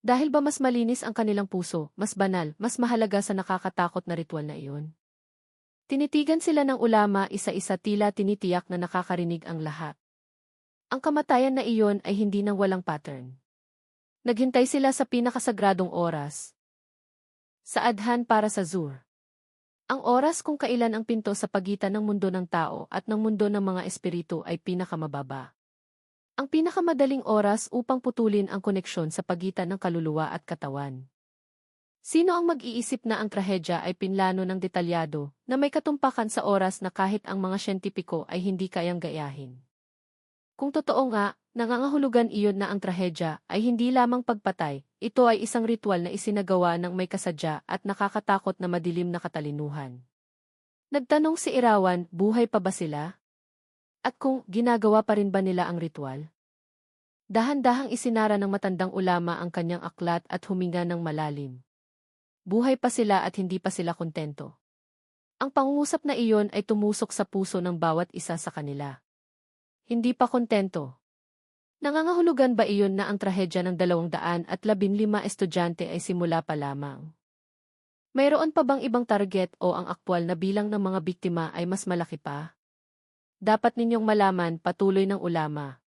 Dahil ba mas malinis ang kanilang puso, mas banal, mas mahalaga sa nakakatakot na ritual na iyon? Tinitigan sila ng ulama isa-isa tila tinitiyak na nakakarinig ang lahat. Ang kamatayan na iyon ay hindi nang walang pattern. Naghintay sila sa pinakasagradong oras. Sa adhan para sa zur. Ang oras kung kailan ang pinto sa pagitan ng mundo ng tao at ng mundo ng mga espiritu ay pinakamababa. Ang pinakamadaling oras upang putulin ang koneksyon sa pagitan ng kaluluwa at katawan. Sino ang mag-iisip na ang trahedya ay pinlano ng detalyado na may katumpakan sa oras na kahit ang mga siyentipiko ay hindi kayang gayahin? Kung totoo nga, nangangahulugan iyon na ang trahedya ay hindi lamang pagpatay, ito ay isang ritual na isinagawa ng may kasadya at nakakatakot na madilim na katalinuhan. Nagtanong si Irawan, buhay pa ba sila? At kung ginagawa pa rin ba nila ang ritual? Dahan-dahang isinara ng matandang ulama ang kanyang aklat at huminga ng malalim. Buhay pa sila at hindi pa sila kontento. Ang pangungusap na iyon ay tumusok sa puso ng bawat isa sa kanila. Hindi pa kontento. Nangangahulugan ba iyon na ang trahedya ng 215 estudyante ay simula pa lamang? Mayroon pa bang ibang target o ang aktwal na bilang ng mga biktima ay mas malaki pa? Dapat ninyong malaman, patuloy ng ulama.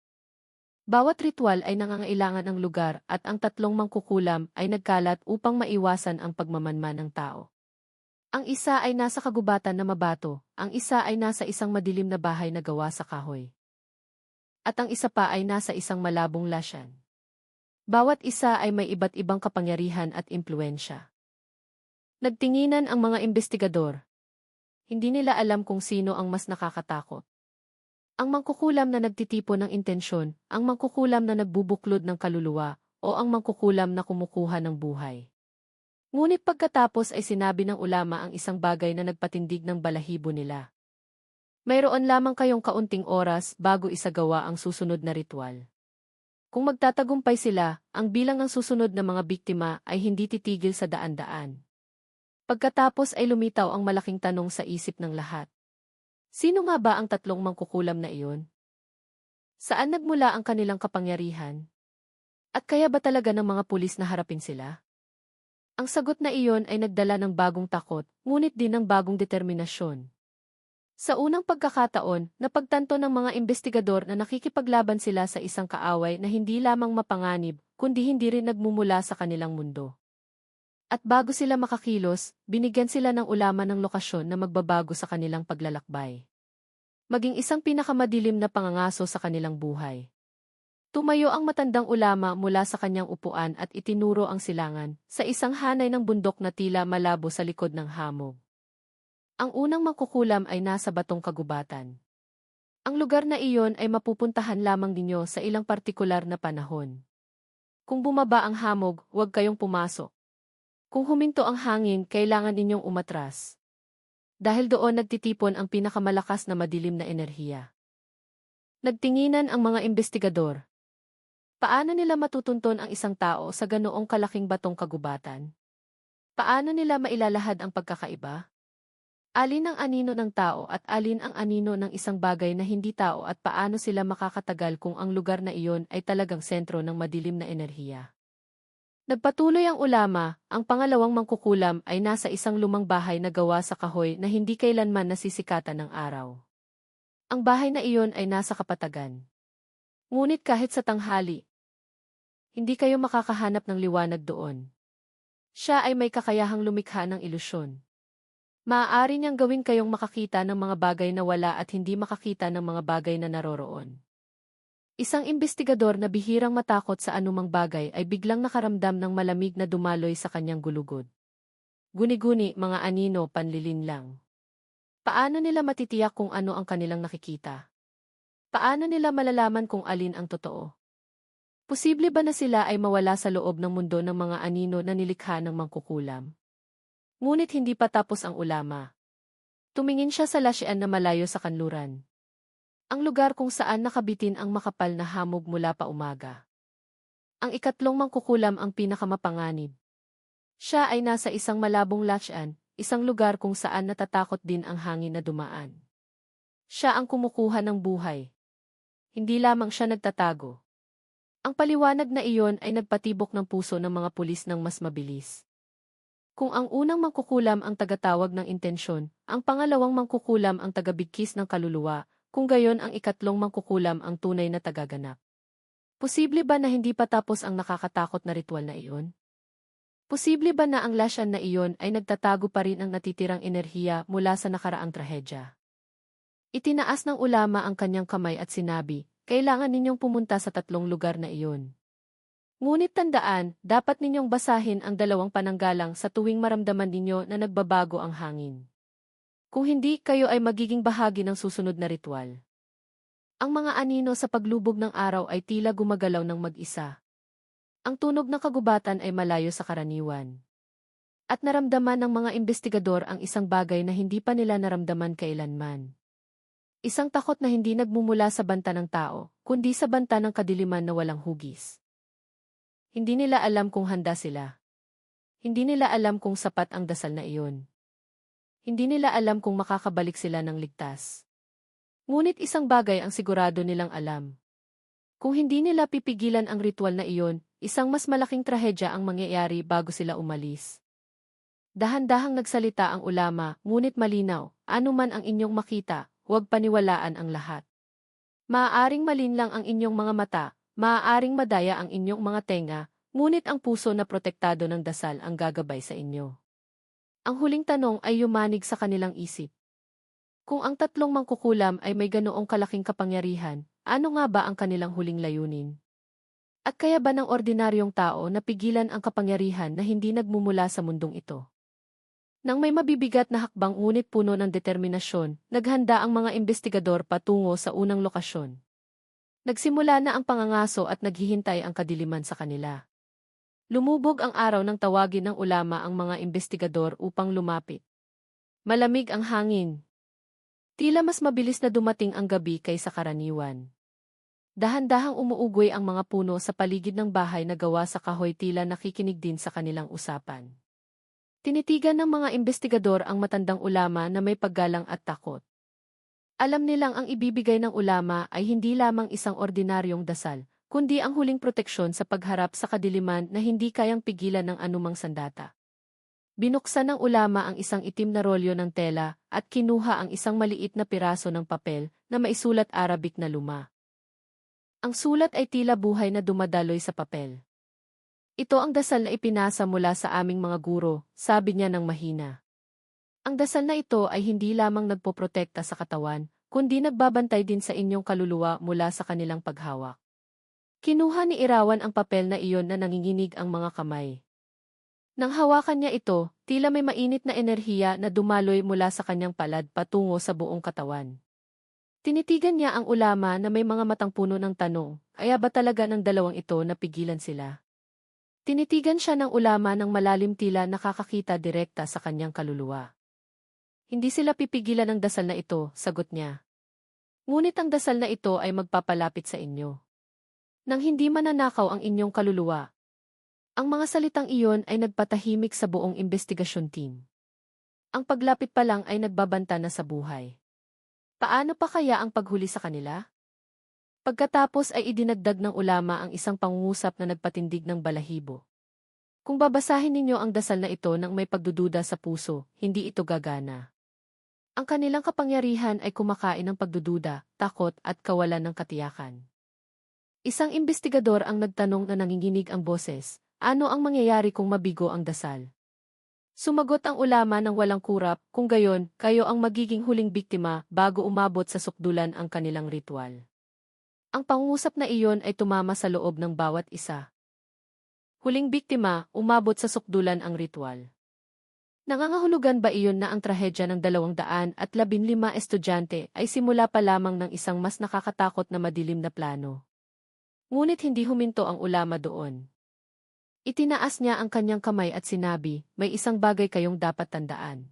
Bawat ritual ay nangangailangan ng lugar at ang tatlong mangkukulam ay nagkalat upang maiwasan ang pagmamanman ng tao. Ang isa ay nasa kagubatan na mabato, ang isa ay nasa isang madilim na bahay na gawa sa kahoy. At ang isa pa ay nasa isang malabong lasyan. Bawat isa ay may iba't ibang kapangyarihan at impluensya. Nagtinginan ang mga investigador. Hindi nila alam kung sino ang mas nakakatakot. Ang mangkukulam na nagtitipon ng intensyon, ang mangkukulam na nagbubuklod ng kaluluwa, o ang mangkukulam na kumukuha ng buhay. Ngunit pagkatapos ay sinabi ng ulama ang isang bagay na nagpatindig ng balahibo nila. Mayroon lamang kayong kaunting oras bago isagawa ang susunod na ritual. Kung magtatagumpay sila, ang bilang ng susunod na mga biktima ay hindi titigil sa daan-daan. Pagkatapos ay lumitaw ang malaking tanong sa isip ng lahat. Sino nga ba ang tatlong mangkukulam na iyon? Saan nagmula ang kanilang kapangyarihan? At kaya ba talaga ng mga pulis na harapin sila? Ang sagot na iyon ay nagdala ng bagong takot, ngunit din ng bagong determinasyon. Sa unang pagkakataon, napagtanto ng mga investigador na nakikipaglaban sila sa isang kaaway na hindi lamang mapanganib, kundi hindi rin nagmumula sa kanilang mundo. At bago sila makakilos, binigyan sila ng ulama ng lokasyon na magbabago sa kanilang paglalakbay. Maging isang pinakamadilim na pangangaso sa kanilang buhay. Tumayo ang matandang ulama mula sa kanyang upuan at itinuro ang silangan sa isang hanay ng bundok na tila malabo sa likod ng hamog. Ang unang mangkukulam ay nasa batong kagubatan. Ang lugar na iyon ay mapupuntahan lamang ninyo sa ilang partikular na panahon. Kung bumaba ang hamog, huwag kayong pumasok. Kung huminto ang hangin, kailangan ninyong umatras. Dahil doon nagtitipon ang pinakamalakas na madilim na enerhiya. Nagtinginan ang mga investigador. Paano nila matutunton ang isang tao sa ganoong kalaking batong kagubatan? Paano nila mailalahad ang pagkakaiba? Alin ang anino ng tao at alin ang anino ng isang bagay na hindi tao at paano sila makakatagal kung ang lugar na iyon ay talagang sentro ng madilim na enerhiya? Nagpatuloy ang ulama, ang pangalawang mangkukulam ay nasa isang lumang bahay na gawa sa kahoy na hindi kailanman nasisikatan ng araw. Ang bahay na iyon ay nasa kapatagan. Ngunit kahit sa tanghali, hindi kayo makakahanap ng liwanag doon. Siya ay may kakayahang lumikha ng ilusyon. Maaari niyang gawin kayong makakita ng mga bagay na wala at hindi makakita ng mga bagay na naroroon. Isang investigador na bihirang matakot sa anumang bagay ay biglang nakaramdam ng malamig na dumaloy sa kanyang gulugod. Guni-guni, mga anino, panlilin lang. Paano nila matitiyak kung ano ang kanilang nakikita? Paano nila malalaman kung alin ang totoo? Posible ba na sila ay mawala sa loob ng mundo ng mga anino na nilikha ng mangkukulam? Ngunit hindi pa tapos ang ulama. Tumingin siya sa lasyan na malayo sa kanluran. Ang lugar kung saan nakabitin ang makapal na hamog mula pa umaga. Ang ikatlong mangkukulam ang pinakamapanganib. Siya ay nasa isang malabong lasyan, isang lugar kung saan natatakot din ang hangin na dumaan. Siya ang kumukuha ng buhay. Hindi lamang siya nagtatago. Ang paliwanag na iyon ay nagpatibok ng puso ng mga pulis ng mas mabilis. Kung ang unang mangkukulam ang tagatawag ng intensyon, ang pangalawang mangkukulam ang tagabigkis ng kaluluwa, kung gayon ang ikatlong mangkukulam ang tunay na tagaganap. Posible ba na hindi pa tapos ang nakakatakot na ritual na iyon? Posible ba na ang lasyan na iyon ay nagtatago pa rin ang natitirang enerhiya mula sa nakaraang trahedya? Itinaas ng ulama ang kanyang kamay at sinabi, kailangan ninyong pumunta sa tatlong lugar na iyon. Ngunit tandaan, dapat ninyong basahin ang dalawang pananggalang sa tuwing maramdaman ninyo na nagbabago ang hangin. Kung hindi, kayo ay magiging bahagi ng susunod na ritual. Ang mga anino sa paglubog ng araw ay tila gumagalaw ng mag-isa. Ang tunog ng kagubatan ay malayo sa karaniwan. At naramdaman ng mga investigador ang isang bagay na hindi pa nila naramdaman kailanman. Isang takot na hindi nagmumula sa banta ng tao, kundi sa banta ng kadiliman na walang hugis. Hindi nila alam kung handa sila. Hindi nila alam kung sapat ang dasal na iyon. Hindi nila alam kung makakabalik sila ng ligtas. Ngunit isang bagay ang sigurado nilang alam. Kung hindi nila pipigilan ang ritual na iyon, isang mas malaking trahedya ang mangyayari bago sila umalis. Dahan-dahang nagsalita ang ulama, ngunit malinaw, anuman ang inyong makita, huwag paniwalaan ang lahat. Maaaring malinlang ang inyong mga mata, maaaring madaya ang inyong mga tenga, ngunit ang puso na protektado ng dasal ang gagabay sa inyo. Ang huling tanong ay yumanig sa kanilang isip. Kung ang tatlong mangkukulam ay may ganoong kalaking kapangyarihan, ano nga ba ang kanilang huling layunin? At kaya ba ng ordinaryong tao na pigilan ang kapangyarihan na hindi nagmumula sa mundong ito? Nang may mabibigat na hakbang ngunit puno ng determinasyon, naghanda ang mga investigador patungo sa unang lokasyon. Nagsimula na ang pangangaso at naghihintay ang kadiliman sa kanila. Lumubog ang araw nang tawagin ng ulama ang mga investigador upang lumapit. Malamig ang hangin. Tila mas mabilis na dumating ang gabi kaysa karaniwan. Dahan-dahang umuugoy ang mga puno sa paligid ng bahay na gawa sa kahoy, tila nakikinig din sa kanilang usapan. Tinitigan ng mga investigador ang matandang ulama na may paggalang at takot. Alam nilang ang ibibigay ng ulama ay hindi lamang isang ordinaryong dasal, kundi ang huling proteksyon sa pagharap sa kadiliman na hindi kayang pigilan ng anumang sandata. Binuksan ng ulama ang isang itim na rolyo ng tela at kinuha ang isang maliit na piraso ng papel na maisulat Arabic na luma. Ang sulat ay tila buhay na dumadaloy sa papel. Ito ang dasal na ipinasa mula sa aming mga guro, sabi niya ng mahina. Ang dasal na ito ay hindi lamang nagpoprotekta sa katawan, kundi nagbabantay din sa inyong kaluluwa mula sa kanilang paghawak. Kinuha ni Irawan ang papel na iyon na nanginginig ang mga kamay. Nang hawakan niya ito, tila may mainit na enerhiya na dumaloy mula sa kanyang palad patungo sa buong katawan. Tinitigan niya ang ulama na may mga matang puno ng tanong, kaya ba talaga ng dalawang ito napigilan sila? Tinitigan siya ng ulama ng malalim, tila nakakakita direkta sa kanyang kaluluwa. Hindi sila pipigilan ng dasal na ito, sagot niya. Ngunit ang dasal na ito ay magpapalapit sa inyo. Nang hindi mananakaw ang inyong kaluluwa. Ang mga salitang iyon ay nagpatahimik sa buong investigasyon team. Ang paglapit pa lang ay nagbabanta na sa buhay. Paano pa kaya ang paghuli sa kanila? Pagkatapos ay idinagdag ng ulama ang isang pangungusap na nagpatindig ng balahibo. Kung babasahin ninyo ang dasal na ito nang may pagdududa sa puso, hindi ito gagana. Ang kanilang kapangyarihan ay kumakain ng pagdududa, takot at kawalan ng katiyakan. Isang investigador ang nagtanong na nanginginig ang boses, ano ang mangyayari kung mabigo ang dasal? Sumagot ang ulama ng walang kurap, kung gayon, kayo ang magiging huling biktima bago umabot sa sukdulan ang kanilang ritual. Ang pangungusap na iyon ay tumama sa loob ng bawat isa. Huling biktima, umabot sa sukdulan ang ritual. Nangangahulugan ba iyon na ang trahedya ng 215 estudyante ay simula pa lamang ng isang mas nakakatakot na madilim na plano? Ngunit hindi huminto ang ulama doon. Itinaas niya ang kanyang kamay at sinabi, may isang bagay kayong dapat tandaan.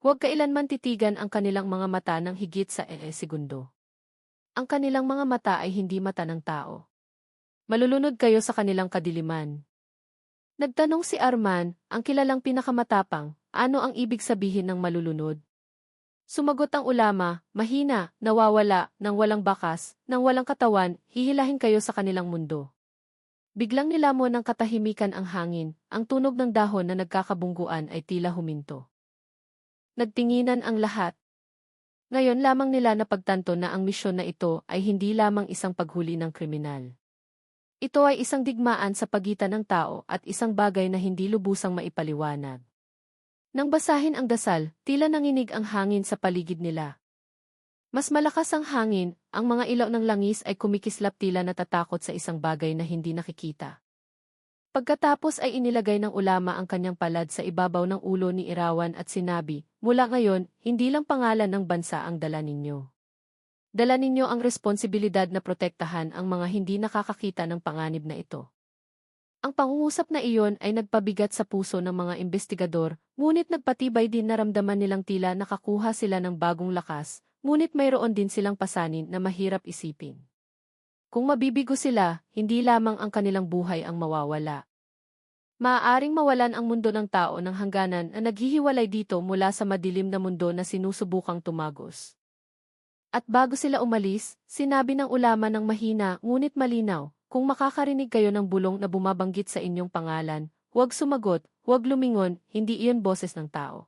Huwag kailanman titigan ang kanilang mga mata ng higit sa segundo. Ang kanilang mga mata ay hindi mata ng tao. Malulunod kayo sa kanilang kadiliman. Nagtanong si Arman, ang kilalang pinakamatapang, ano ang ibig sabihin ng malulunod? Sumagot ang ulama, mahina, nawawala, nang walang bakas, nang walang katawan, hihilahin kayo sa kanilang mundo. Biglang nilamon ng katahimikan ang hangin, ang tunog ng dahon na nagkakabungguan ay tila huminto. Nagtinginan ang lahat. Ngayon lamang nila napagtanto na ang misyon na ito ay hindi lamang isang paghuli ng kriminal. Ito ay isang digmaan sa pagitan ng tao at isang bagay na hindi lubusang maipaliwanag. Nang basahin ang dasal, tila nanginig ang hangin sa paligid nila. Mas malakas ang hangin, ang mga ilaw ng langis ay kumikislap, tila natatakot sa isang bagay na hindi nakikita. Pagkatapos ay inilagay ng ulama ang kanyang palad sa ibabaw ng ulo ni Irawan at sinabi, mula ngayon, hindi lang pangalan ng bansa ang dala ninyo. Dala ninyo ang responsibilidad na protektahan ang mga hindi nakakakita ng panganib na ito. Ang pangungusap na iyon ay nagpabigat sa puso ng mga investigador, ngunit nagpatibay din, naramdaman nilang tila nakakuha sila ng bagong lakas, ngunit mayroon din silang pasanin na mahirap isipin. Kung mabibigo sila, hindi lamang ang kanilang buhay ang mawawala. Maaaring mawalan ang mundo ng tao ng hangganan na naghihiwalay dito mula sa madilim na mundo na sinusubukang tumagos. At bago sila umalis, sinabi ng ulama ng mahina ngunit malinaw, kung makakarinig kayo ng bulong na bumabanggit sa inyong pangalan, Huwag sumagot, huwag lumingon, hindi iyon boses ng tao.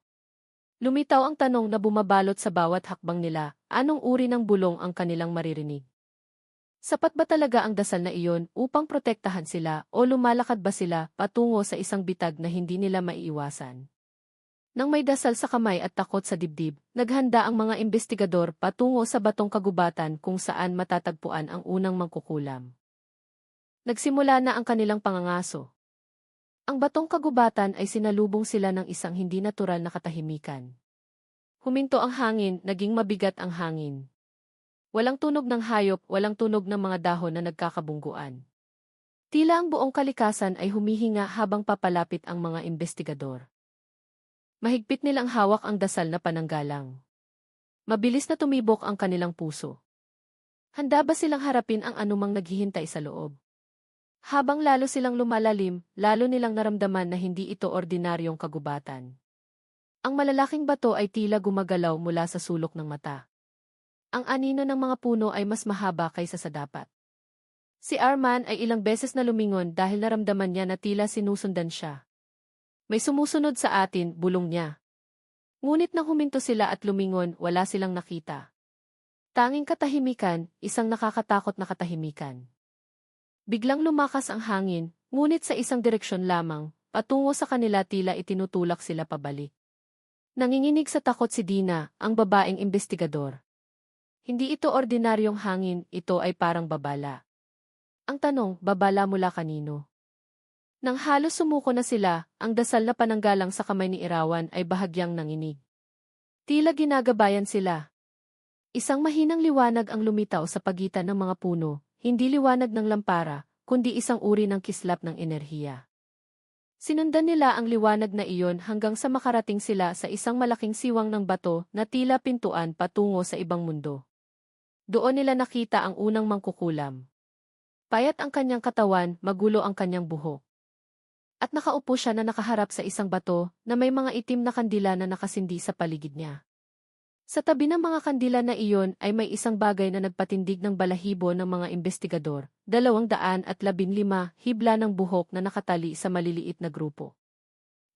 Lumitaw ang tanong na bumabalot sa bawat hakbang nila, anong uri ng bulong ang kanilang maririnig? Sapat ba talaga ang dasal na iyon upang protektahan sila o lumalakad ba sila patungo sa isang bitag na hindi nila maiiwasan? Nang may dasal sa kamay at takot sa dibdib, naghanda ang mga investigador patungo sa batong kagubatan kung saan matatagpuan ang unang mangkukulam. Nagsimula na ang kanilang pangangaso. Ang batong kagubatan ay sinalubong sila ng isang hindi natural na katahimikan. Huminto ang hangin, naging mabigat ang hangin. Walang tunog ng hayop, walang tunog ng mga dahon na nagkakabungguan. Tila ang buong kalikasan ay humihinga habang papalapit ang mga investigador. Mahigpit nilang hawak ang dasal na pananggalang. Mabilis na tumibok ang kanilang puso. Handa ba silang harapin ang anumang naghihintay sa loob? Habang lalo silang lumalalim, lalo nilang naramdaman na hindi ito ordinaryong kagubatan. Ang malalaking bato ay tila gumagalaw mula sa sulok ng mata. Ang anino ng mga puno ay mas mahaba kaysa sa dapat. Si Arman ay ilang beses na lumingon dahil naramdaman niya na tila sinusundan siya. May sumusunod sa atin, bulong niya. Ngunit nang huminto sila at lumingon, wala silang nakita. Tanging katahimikan, isang nakakatakot na katahimikan. Biglang lumakas ang hangin, ngunit sa isang direksyon lamang, patungo sa kanila tila itinutulak sila pabalik. Nanginginig sa takot si Dina, ang babaeng investigador. Hindi ito ordinaryong hangin, ito ay parang babala. Ang tanong, babala mula kanino? Nang halos sumuko na sila, ang dasal na pananggalang sa kamay ni Irawan ay bahagyang nanginig. Tila ginagabayan sila. Isang mahinang liwanag ang lumitaw sa pagitan ng mga puno. Hindi liwanag ng lampara, kundi isang uri ng kislap ng enerhiya. Sinundan nila ang liwanag na iyon hanggang sa makarating sila sa isang malaking siwang ng bato na tila pintuan patungo sa ibang mundo. Doon nila nakita ang unang mangkukulam. Payat ang kanyang katawan, magulo ang kanyang buhok. At nakaupo siya na nakaharap sa isang bato na may mga itim na kandila na nakasindi sa paligid niya. Sa tabi ng mga kandila na iyon ay may isang bagay na nagpatindig ng balahibo ng mga investigador, 215 hibla ng buhok na nakatali sa maliliit na grupo.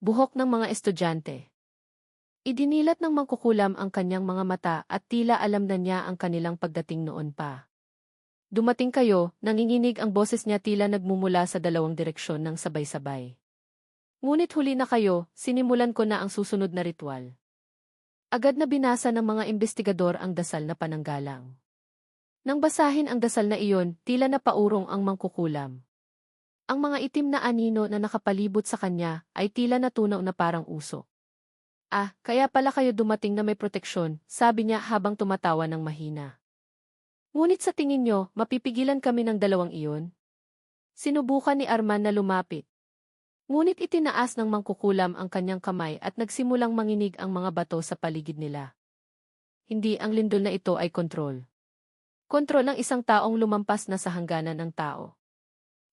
Buhok ng mga estudyante. Idinilat ng mangkukulam ang kanyang mga mata at tila alam na niya ang kanilang pagdating noon pa. Dumating kayo, nanginginig ang boses niya tila nagmumula sa dalawang direksyon ng sabay-sabay. Ngunit huli na kayo, sinimulan ko na ang susunod na ritual. Agad na binasa ng mga investigador ang dasal na pananggalang. Nang basahin ang dasal na iyon, tila napaurong ang mangkukulam. Ang mga itim na anino na nakapalibot sa kanya ay tila natunaw na parang uso. Ah, kaya pala kayo dumating na may proteksyon, sabi niya habang tumatawa ng mahina. Ngunit sa tingin niyo, mapipigilan kami ng dalawang iyon? Sinubukan ni Arman na lumapit. Ngunit itinaas ng mangkukulam ang kanyang kamay at nagsimulang manginig ang mga bato sa paligid nila. Hindi ang lindol na ito ay kontrol. Kontrol ng isang taong lumampas na sa hangganan ng tao.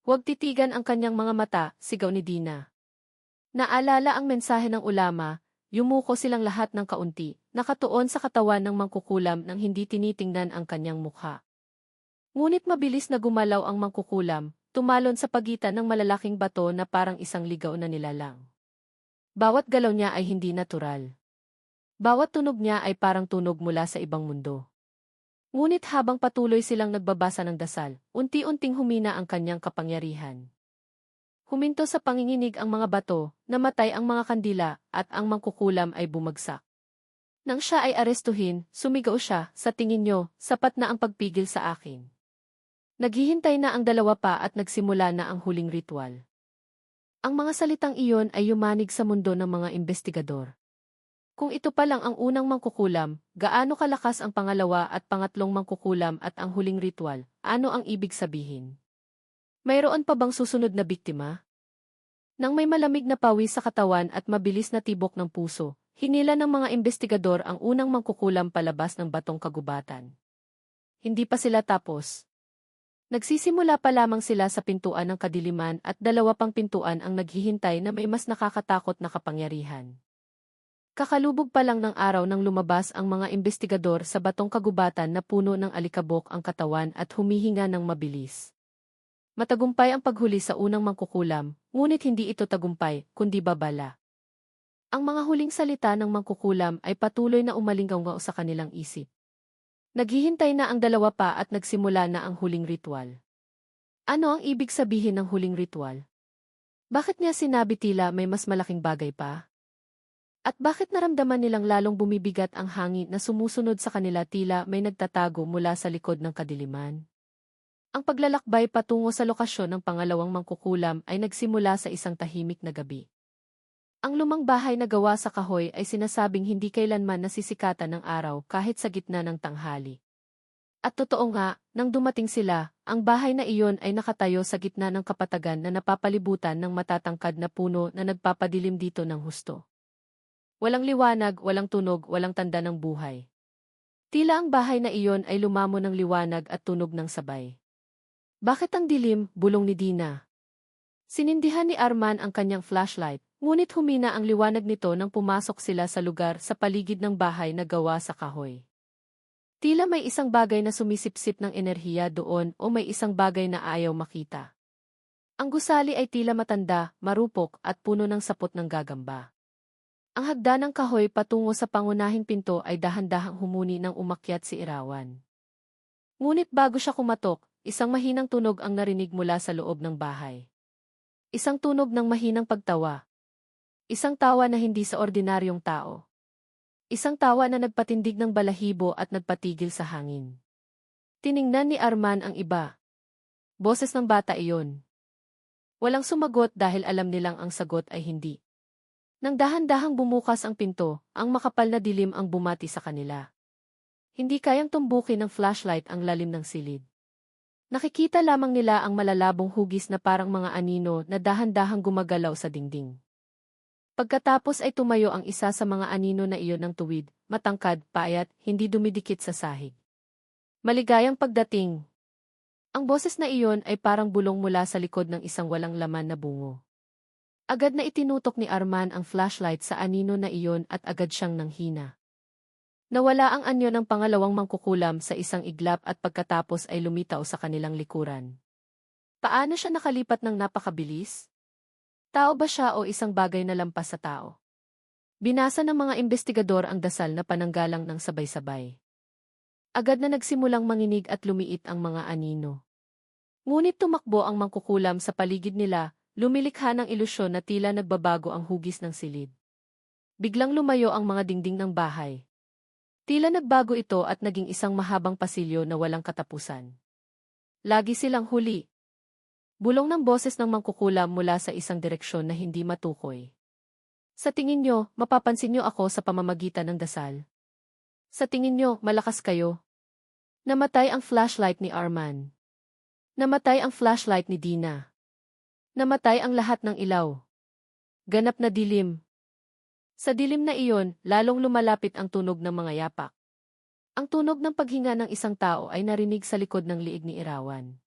Huwag titigan ang kanyang mga mata, sigaw ni Dina. Naalala ang mensahe ng ulama, yumuko silang lahat ng kaunti, nakatuon sa katawan ng mangkukulam nang hindi tinitingnan ang kanyang mukha. Ngunit mabilis na gumalaw ang mangkukulam, tumalon sa pagitan ng malalaking bato na parang isang ligaw na nilalang. Bawat galaw niya ay hindi natural. Bawat tunog niya ay parang tunog mula sa ibang mundo. Ngunit habang patuloy silang nagbabasa ng dasal, unti-unting humina ang kanyang kapangyarihan. Huminto sa panginginig ang mga bato, namatay ang mga kandila, at ang mangkukulam ay bumagsak. Nang siya ay arestuhin, sumigaw siya, sa tingin niyo, sapat na ang pagpigil sa akin. Naghihintay na ang dalawa pa at nagsimula na ang huling ritual. Ang mga salitang iyon ay yumanig sa mundo ng mga investigador. Kung ito pa lang ang unang mangkukulam, gaano kalakas ang pangalawa at pangatlong mangkukulam at ang huling ritual, ano ang ibig sabihin? Mayroon pa bang susunod na biktima? Nang may malamig na pawis sa katawan at mabilis na tibok ng puso, hinila ng mga investigador ang unang mangkukulam palabas ng batong kagubatan. Hindi pa sila tapos. Nagsisimula pa lamang sila sa pintuan ng kadiliman at dalawa pang pintuan ang naghihintay na may mas nakakatakot na kapangyarihan. Kakalubog pa lang ng araw nang lumabas ang mga investigador sa batong kagubatan na puno ng alikabok ang katawan at humihinga ng mabilis. Matagumpay ang paghuli sa unang mangkukulam, ngunit hindi ito tagumpay, kundi babala. Ang mga huling salita ng mangkukulam ay patuloy na umalinggaw sa kanilang isip. Naghihintay na ang dalawa pa at nagsimula na ang huling ritual. Ano ang ibig sabihin ng huling ritual? Bakit niya sinabi tila may mas malaking bagay pa? At bakit naramdaman nilang lalong bumibigat ang hangin na sumusunod sa kanila tila may nagtatago mula sa likod ng kadiliman? Ang paglalakbay patungo sa lokasyon ng pangalawang mangkukulam ay nagsimula sa isang tahimik na gabi. Ang lumang bahay na gawa sa kahoy ay sinasabing hindi kailanman nasisikatan ng araw kahit sa gitna ng tanghali. At totoo nga, nang dumating sila, ang bahay na iyon ay nakatayo sa gitna ng kapatagan na napapalibutan ng matatangkad na puno na nagpapadilim dito ng husto. Walang liwanag, walang tunog, walang tanda ng buhay. Tila ang bahay na iyon ay lumamo ng liwanag at tunog ng sabay. Bakit ang dilim? Bulong ni Dina. Sinindihan ni Arman ang kanyang flashlight, ngunit humina ang liwanag nito nang pumasok sila sa lugar sa paligid ng bahay na gawa sa kahoy. Tila may isang bagay na sumisipsip ng enerhiya doon o may isang bagay na ayaw makita. Ang gusali ay tila matanda, marupok at puno ng sapot ng gagamba. Ang hagdan ng kahoy patungo sa pangunahing pinto ay dahan-dahang humuni nang umakyat si Irawan. Ngunit bago siya kumatok, isang mahinang tunog ang narinig mula sa loob ng bahay. Isang tunog ng mahinang pagtawa. Isang tawa na hindi sa ordinaryong tao. Isang tawa na nagpatindig ng balahibo at nagpatigil sa hangin. Tiningnan ni Arman ang iba. Boses ng bata iyon. Walang sumagot dahil alam nilang ang sagot ay hindi. Nang dahan-dahang bumukas ang pinto, ang makapal na dilim ang bumati sa kanila. Hindi kayang tumbukin ng flashlight ang lalim ng silid. Nakikita lamang nila ang malalabong hugis na parang mga anino na dahan-dahang gumagalaw sa dingding. Pagkatapos ay tumayo ang isa sa mga anino na iyon ng tuwid, matangkad, payat, hindi dumidikit sa sahig. Maligayang pagdating. Ang boses na iyon ay parang bulong mula sa likod ng isang walang laman na bungo. Agad na itinutok ni Arman ang flashlight sa anino na iyon at agad siyang nanghina. Nawala ang anyo ng pangalawang mangkukulam sa isang iglap at pagkatapos ay lumitaw sa kanilang likuran. Paano siya nakalipat ng napakabilis? Tao ba siya o isang bagay na lampas sa tao? Binasa ng mga investigador ang dasal na pananggalang ng sabay-sabay. Agad na nagsimulang manginig at lumiit ang mga anino. Ngunit tumakbo ang mangkukulam sa paligid nila, lumilikha ng ilusyon na tila nagbabago ang hugis ng silid. Biglang lumayo ang mga dingding ng bahay. Tila nagbago ito at naging isang mahabang pasilyo na walang katapusan. Lagi silang huli. Bulong ng boses ng mangkukulam mula sa isang direksyon na hindi matukoy. Sa tingin nyo, mapapansin nyo ako sa pamamagitan ng dasal. Sa tingin nyo, malakas kayo. Namatay ang flashlight ni Arman. Namatay ang flashlight ni Dina. Namatay ang lahat ng ilaw. Ganap na dilim. Sa dilim na iyon, lalong lumalapit ang tunog ng mga yapak. Ang tunog ng paghinga ng isang tao ay narinig sa likod ng liig ni Irawan.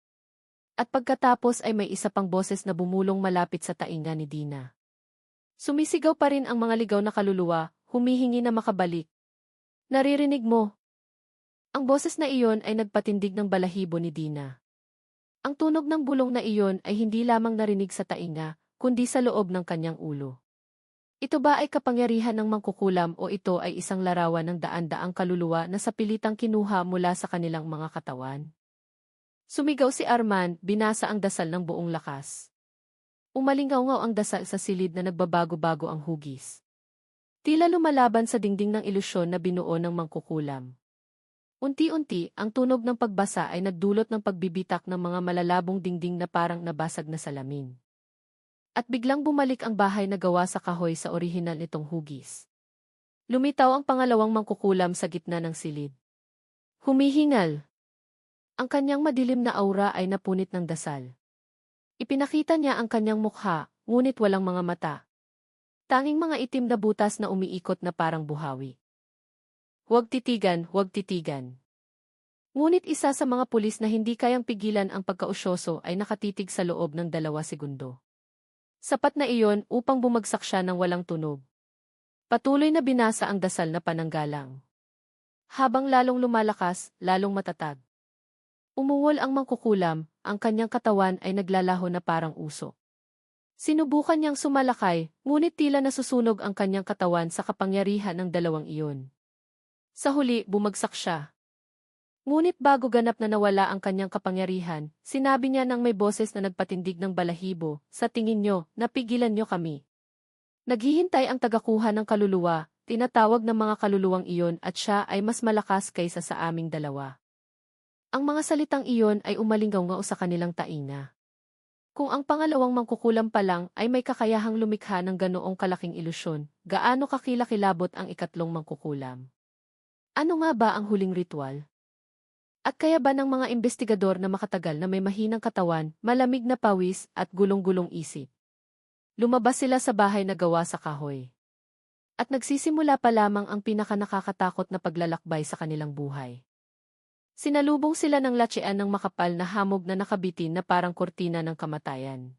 At pagkatapos ay may isa pang boses na bumulong malapit sa tainga ni Dina. Sumisigaw pa rin ang mga ligaw na kaluluwa, humihingi na makabalik. Naririnig mo? Ang boses na iyon ay nagpatindig ng balahibo ni Dina. Ang tunog ng bulong na iyon ay hindi lamang narinig sa tainga, kundi sa loob ng kanyang ulo. Ito ba ay kapangyarihan ng mangkukulam o ito ay isang larawan ng daan-daang kaluluwa na sa pilitang kinuha mula sa kanilang mga katawan? Sumigaw si Arman, binasa ang dasal ng buong lakas. Umalingaw-ngaw ang dasal sa silid na nagbabago-bago ang hugis. Tila lumalaban sa dingding ng ilusyon na binuo ng mangkukulam. Unti-unti, ang tunog ng pagbasa ay nagdulot ng pagbibitak ng mga malalabong dingding na parang nabasag na salamin. At biglang bumalik ang bahay na gawa sa kahoy sa orihinal nitong hugis. Lumitaw ang pangalawang mangkukulam sa gitna ng silid. Humihingal. Ang kanyang madilim na aura ay napunit ng dasal. Ipinakita niya ang kanyang mukha, ngunit walang mga mata. Tanging mga itim na butas na umiikot na parang buhawi. Huwag titigan, huwag titigan. Ngunit isa sa mga pulis na hindi kayang pigilan ang pagkausyoso ay nakatitig sa loob ng 2 segundo. Sapat na iyon upang bumagsak siya ng walang tunog. Patuloy na binasa ang dasal na pananggalang. Habang lalong lumalakas, lalong matatag. Umungol ang mangkukulam, ang kanyang katawan ay naglalaho na parang uso. Sinubukan niyang sumalakay, ngunit tila nasusunog ang kanyang katawan sa kapangyarihan ng dalawang iyon. Sa huli, bumagsak siya. Ngunit bago ganap na nawala ang kanyang kapangyarihan, sinabi niya ng may boses na nagpatindig ng balahibo, "Sa tingin niyo, napigilan niyo kami." Naghihintay ang tagakuha ng kaluluwa, tinatawag ng mga kaluluwang iyon at siya ay mas malakas kaysa sa aming dalawa. Ang mga salitang iyon ay umalinggaw-ngao sa kanilang tainga. Kung ang pangalawang mangkukulam pa lang ay may kakayahang lumikha ng ganoong kalaking ilusyon, gaano kakilakilabot ang ikatlong mangkukulam? Ano nga ba ang huling ritual? At kaya ba ng mga investigador na makatagal na may mahinang katawan, malamig na pawis at gulong-gulong isip? Lumabas sila sa bahay na gawa sa kahoy. At nagsisimula pa lamang ang pinakanakakatakot na paglalakbay sa kanilang buhay. Sinalubong sila ng latsean ng makapal na hamog na nakabitin na parang kurtina ng kamatayan.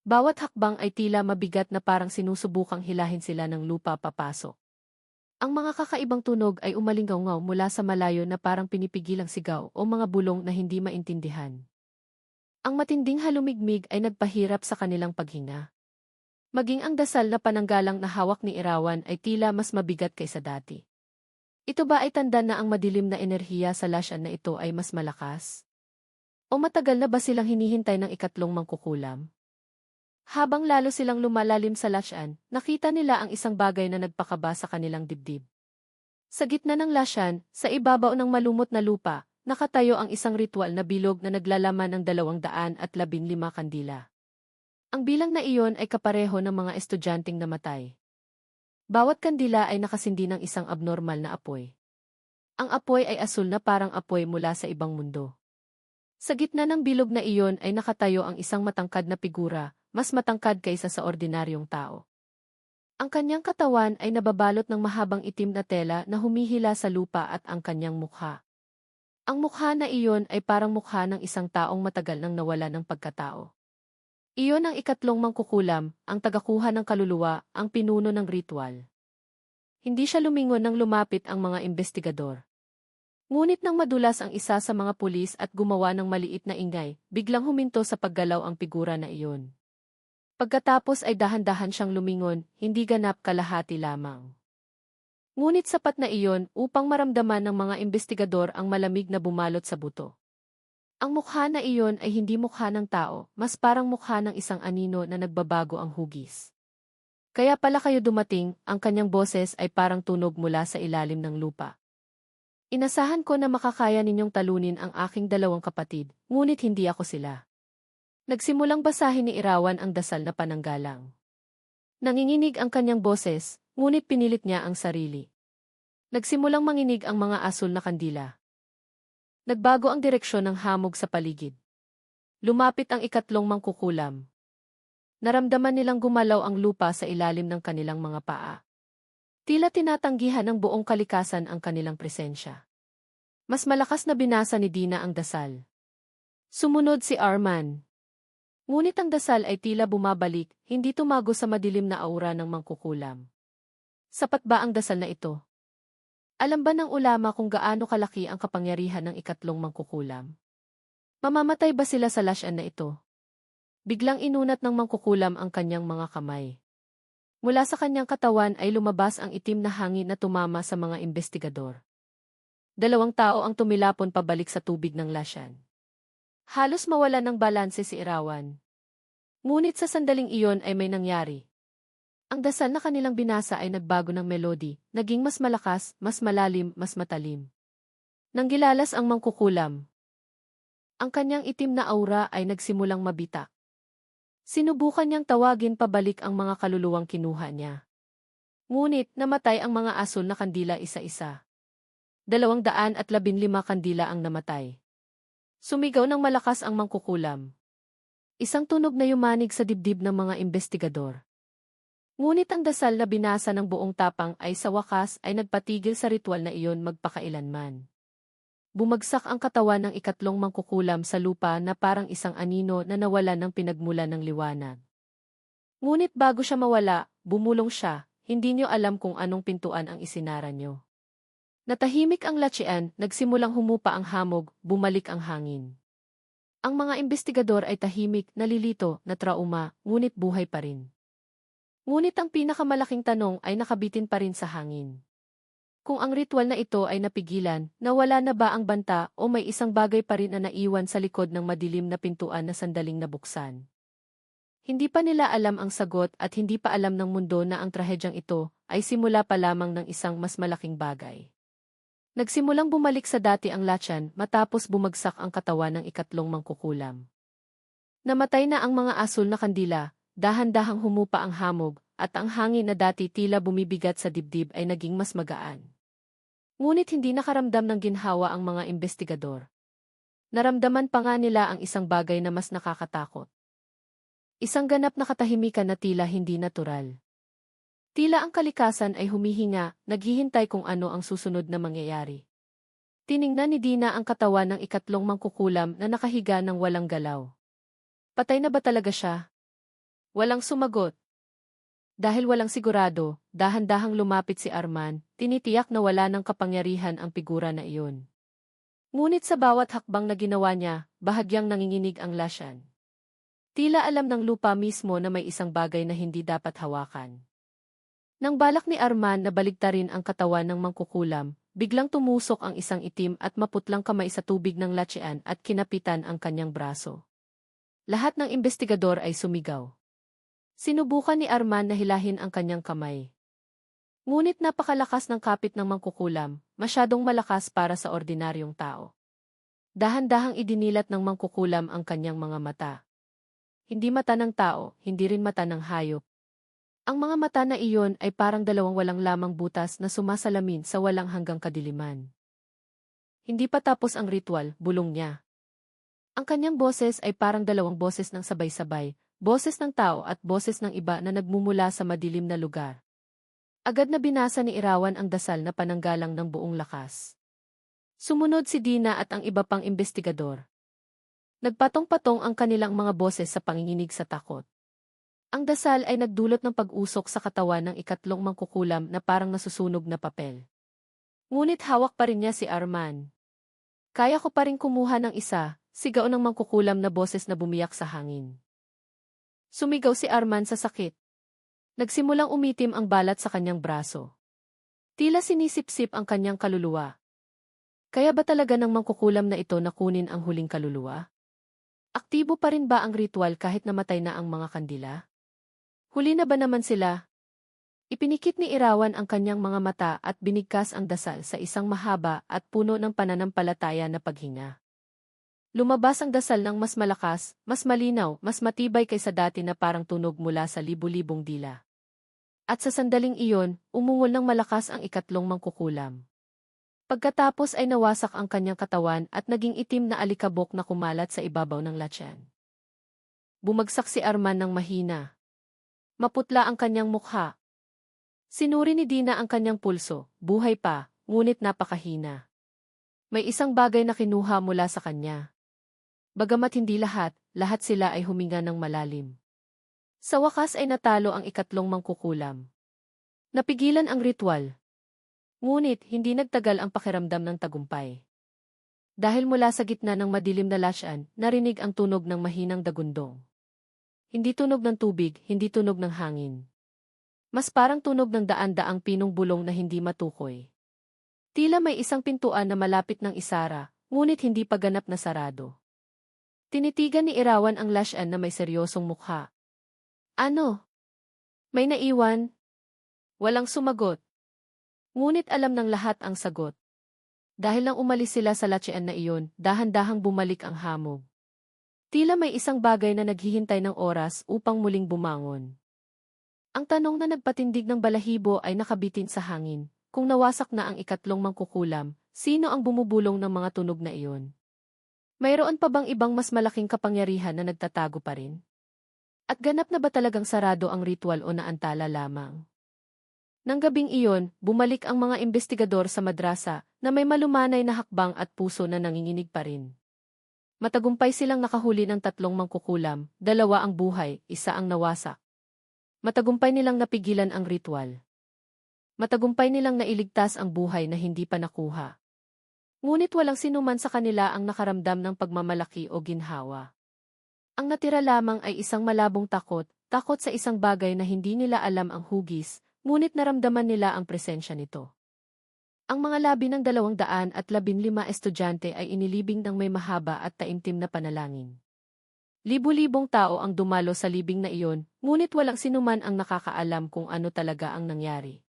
Bawat hakbang ay tila mabigat na parang sinusubukang hilahin sila ng lupa papasok. Ang mga kakaibang tunog ay umalinggaw-ngaw mula sa malayo na parang pinipigilang sigaw o mga bulong na hindi maintindihan. Ang matinding halumigmig ay nagpahirap sa kanilang paghinga. Maging ang dasal na pananggalang na hawak ni Irawan ay tila mas mabigat kaysa dati. Ito ba ay tanda na ang madilim na enerhiya sa lasyan na ito ay mas malakas? O matagal na ba silang hinihintay ng ikatlong mangkukulam? Habang lalo silang lumalalim sa lasyan, nakita nila ang isang bagay na nagpakaba sa kanilang dibdib. Sa gitna ng lasyan, sa ibabaw ng malumot na lupa, nakatayo ang isang ritual na bilog na naglalaman ng 215 kandila. Ang bilang na iyon ay kapareho ng mga estudyanteng namatay. Bawat kandila ay nakasindi ng isang abnormal na apoy. Ang apoy ay asul na parang apoy mula sa ibang mundo. Sa gitna ng bilog na iyon ay nakatayo ang isang matangkad na figura, mas matangkad kaysa sa ordinaryong tao. Ang kanyang katawan ay nababalot ng mahabang itim na tela na humihila sa lupa at ang kanyang mukha. Ang mukha na iyon ay parang mukha ng isang taong matagal nang nawala ng pagkatao. Iyon ang ikatlong mangkukulam, ang tagakuha ng kaluluwa, ang pinuno ng ritual. Hindi siya lumingon nang lumapit ang mga investigador. Ngunit nang madulas ang isa sa mga pulis at gumawa ng maliit na ingay, biglang huminto sa paggalaw ang figura na iyon. Pagkatapos ay dahan-dahan siyang lumingon, hindi ganap kalahati lamang. Ngunit sapat na iyon upang maramdaman ng mga investigador ang malamig na bumalot sa buto. Ang mukha na iyon ay hindi mukha ng tao, mas parang mukha ng isang anino na nagbabago ang hugis. Kaya pala kayo dumating, ang kanyang boses ay parang tunog mula sa ilalim ng lupa. Inasahan ko na makakaya ninyong talunin ang aking dalawang kapatid, ngunit hindi ako sila. Nagsimulang basahin ni Irawan ang dasal na pananggalang. Nanginginig ang kanyang boses, ngunit pinilit niya ang sarili. Nagsimulang manginig ang mga asul na kandila. Nagbago ang direksyon ng hamog sa paligid. Lumapit ang ikatlong mangkukulam. Naramdaman nilang gumalaw ang lupa sa ilalim ng kanilang mga paa. Tila tinatanggihan ng buong kalikasan ang kanilang presensya. Mas malakas na binasa ni Dina ang dasal. Sumunod si Arman. Ngunit ang dasal ay tila bumabalik, hindi tumago sa madilim na aura ng mangkukulam. Sapat ba ang dasal na ito? Alam ba ng ulama kung gaano kalaki ang kapangyarihan ng ikatlong mangkukulam? Mamamatay ba sila sa lasyan na ito? Biglang inunat ng mangkukulam ang kanyang mga kamay. Mula sa kanyang katawan ay lumabas ang itim na hangin na tumama sa mga investigador. 2 tao ang tumilapon pabalik sa tubig ng lasyan. Halos mawala ng balanse si Irawan. Ngunit sa sandaling iyon ay may nangyari. Ang dasal na kanilang binasa ay nagbago ng melody, naging mas malakas, mas malalim, mas matalim. Nang gilalas ang mangkukulam, ang kanyang itim na aura ay nagsimulang mabitak. Sinubukan niyang tawagin pabalik ang mga kaluluwang kinuha niya. Ngunit namatay ang mga asul na kandila isa-isa. 215 kandila ang namatay. Sumigaw ng malakas ang mangkukulam. Isang tunog na yumanig sa dibdib ng mga investigador. Ngunit ang dasal na binasa ng buong tapang ay sa wakas ay nagpatigil sa ritual na iyon magpakailanman. Bumagsak ang katawan ng ikatlong mangkukulam sa lupa na parang isang anino na nawala ng pinagmulan ng liwanag. Ngunit bago siya mawala, bumulong siya, hindi niyo alam kung anong pintuan ang isinara niyo. Natahimik ang latsian, nagsimulang humupa ang hamog, bumalik ang hangin. Ang mga investigador ay tahimik, nalilito, na trauma, ngunit buhay pa rin. Ngunit ang pinakamalaking tanong ay nakabitin pa rin sa hangin. Kung ang ritual na ito ay napigilan, nawala na ba ang banta o may isang bagay pa rin na naiwan sa likod ng madilim na pintuan na sandaling nabuksan? Hindi pa nila alam ang sagot at hindi pa alam ng mundo na ang trahedyang ito ay simula pa lamang ng isang mas malaking bagay. Nagsimulang bumalik sa dati ang latyan matapos bumagsak ang katawan ng ikatlong mangkukulam. Namatay na ang mga asul na kandila, dahan-dahang humupa ang hamog, at ang hangin na dati tila bumibigat sa dibdib ay naging mas magaan. Ngunit hindi nakaramdam ng ginhawa ang mga investigador. Naramdaman pa nga nila ang isang bagay na mas nakakatakot. Isang ganap na katahimikan na tila hindi natural. Tila ang kalikasan ay humihinga, naghihintay kung ano ang susunod na mangyayari. Tiningnan ni Dina ang katawan ng ikatlong mangkukulam na nakahiga ng walang galaw. Patay na ba talaga siya? Walang sumagot. Dahil walang sigurado, dahan-dahang lumapit si Arman, tinitiyak na wala ng kapangyarihan ang figura na iyon. Ngunit sa bawat hakbang na ginawa niya, bahagyang nanginginig ang lasyan. Tila alam ng lupa mismo na may isang bagay na hindi dapat hawakan. Nang balak ni Arman na baligtarin ang katawan ng mangkukulam, biglang tumusok ang isang itim at maputlang kamay sa tubig ng latsian at kinapitan ang kanyang braso. Lahat ng investigador ay sumigaw. Sinubukan ni Arman na hilahin ang kanyang kamay. Ngunit napakalakas ng kapit ng mangkukulam, masyadong malakas para sa ordinaryong tao. Dahan-dahang idinilat ng mangkukulam ang kanyang mga mata. Hindi mata ng tao, hindi rin mata ng hayop. Ang mga mata na iyon ay parang dalawang walang lamang butas na sumasalamin sa walang hanggang kadiliman. Hindi pa tapos ang ritual, bulong niya. Ang kanyang boses ay parang dalawang boses ng sabay-sabay, boses ng tao at boses ng iba na nagmumula sa madilim na lugar. Agad na binasa ni Irawan ang dasal na pananggalang ng buong lakas. Sumunod si Dina at ang iba pang investigador. Nagpatong-patong ang kanilang mga boses sa panginginig sa takot. Ang dasal ay nagdulot ng pag-usok sa katawan ng ikatlong mangkukulam na parang nasusunog na papel. Ngunit hawak pa rin niya si Arman. Kaya ko pa rin kumuha ng isa, sigaw ng mangkukulam na boses na bumiyak sa hangin. Sumigaw si Arman sa sakit. Nagsimulang umitim ang balat sa kanyang braso. Tila sinisipsip ang kanyang kaluluwa. Kaya ba talaga ng mangkukulam na ito na kunin ang huling kaluluwa? Aktibo pa rin ba ang ritual kahit namatay na ang mga kandila? Huli na ba naman sila? Ipinikit ni Irawan ang kanyang mga mata at binigkas ang dasal sa isang mahaba at puno ng pananampalataya na paghinga. Lumabas ang dasal ng mas malakas, mas malinaw, mas matibay kaysa dati na parang tunog mula sa libu-libong dila. At sa sandaling iyon, umungol ng malakas ang ikatlong mangkukulam. Pagkatapos ay nawasak ang kanyang katawan at naging itim na alikabok na kumalat sa ibabaw ng latsyan. Bumagsak si Arman ng mahina. Maputla ang kanyang mukha. Sinuri ni Dina ang kanyang pulso, buhay pa, ngunit napakahina. May isang bagay na kinuha mula sa kanya. Bagamat hindi lahat sila ay huminga ng malalim. Sa wakas ay natalo ang ikatlong mangkukulam. Napigilan ang ritual. Ngunit hindi nagtagal ang pakiramdam ng tagumpay. Dahil mula sa gitna ng madilim na lasyan, narinig ang tunog ng mahinang dagundong. Hindi tunog ng tubig, hindi tunog ng hangin. Mas parang tunog ng daan-daang pinong bulong na hindi matukoy. Tila may isang pintuan na malapit ng isara, ngunit hindi pa ganap na sarado. Tinitigan ni Irawan ang lasyan na may seryosong mukha. Ano? May naiwan? Walang sumagot. Ngunit alam ng lahat ang sagot. Dahil nang umalis sila sa lasyan na iyon, dahan-dahang bumalik ang hamog. Tila may isang bagay na naghihintay ng oras upang muling bumangon. Ang tanong na nagpatindig ng balahibo ay nakabitin sa hangin. Kung nawasak na ang ikatlong mangkukulam, sino ang bumubulong ng mga tunog na iyon? Mayroon pa bang ibang mas malaking kapangyarihan na nagtatago pa rin? At ganap na ba talagang sarado ang ritual o naantala lamang? Nang gabing iyon, bumalik ang mga investigador sa madrasa na may malumanay na hakbang at puso na nanginginig pa rin. Matagumpay silang nakahuli ng tatlong mangkukulam, 2 ang buhay, 1 ang nawasak. Matagumpay nilang napigilan ang ritual. Matagumpay nilang nailigtas ang buhay na hindi pa nakuha. Ngunit walang sinuman sa kanila ang nakaramdam ng pagmamalaki o ginhawa. Ang natira lamang ay isang malabong takot, takot sa isang bagay na hindi nila alam ang hugis, ngunit naramdaman nila ang presensya nito. Ang mga labi ng 215 estudyante ay inilibing ng may mahaba at taimtim na panalangin. Libu-libong tao ang dumalo sa libing na iyon, ngunit walang sinuman ang nakakaalam kung ano talaga ang nangyari.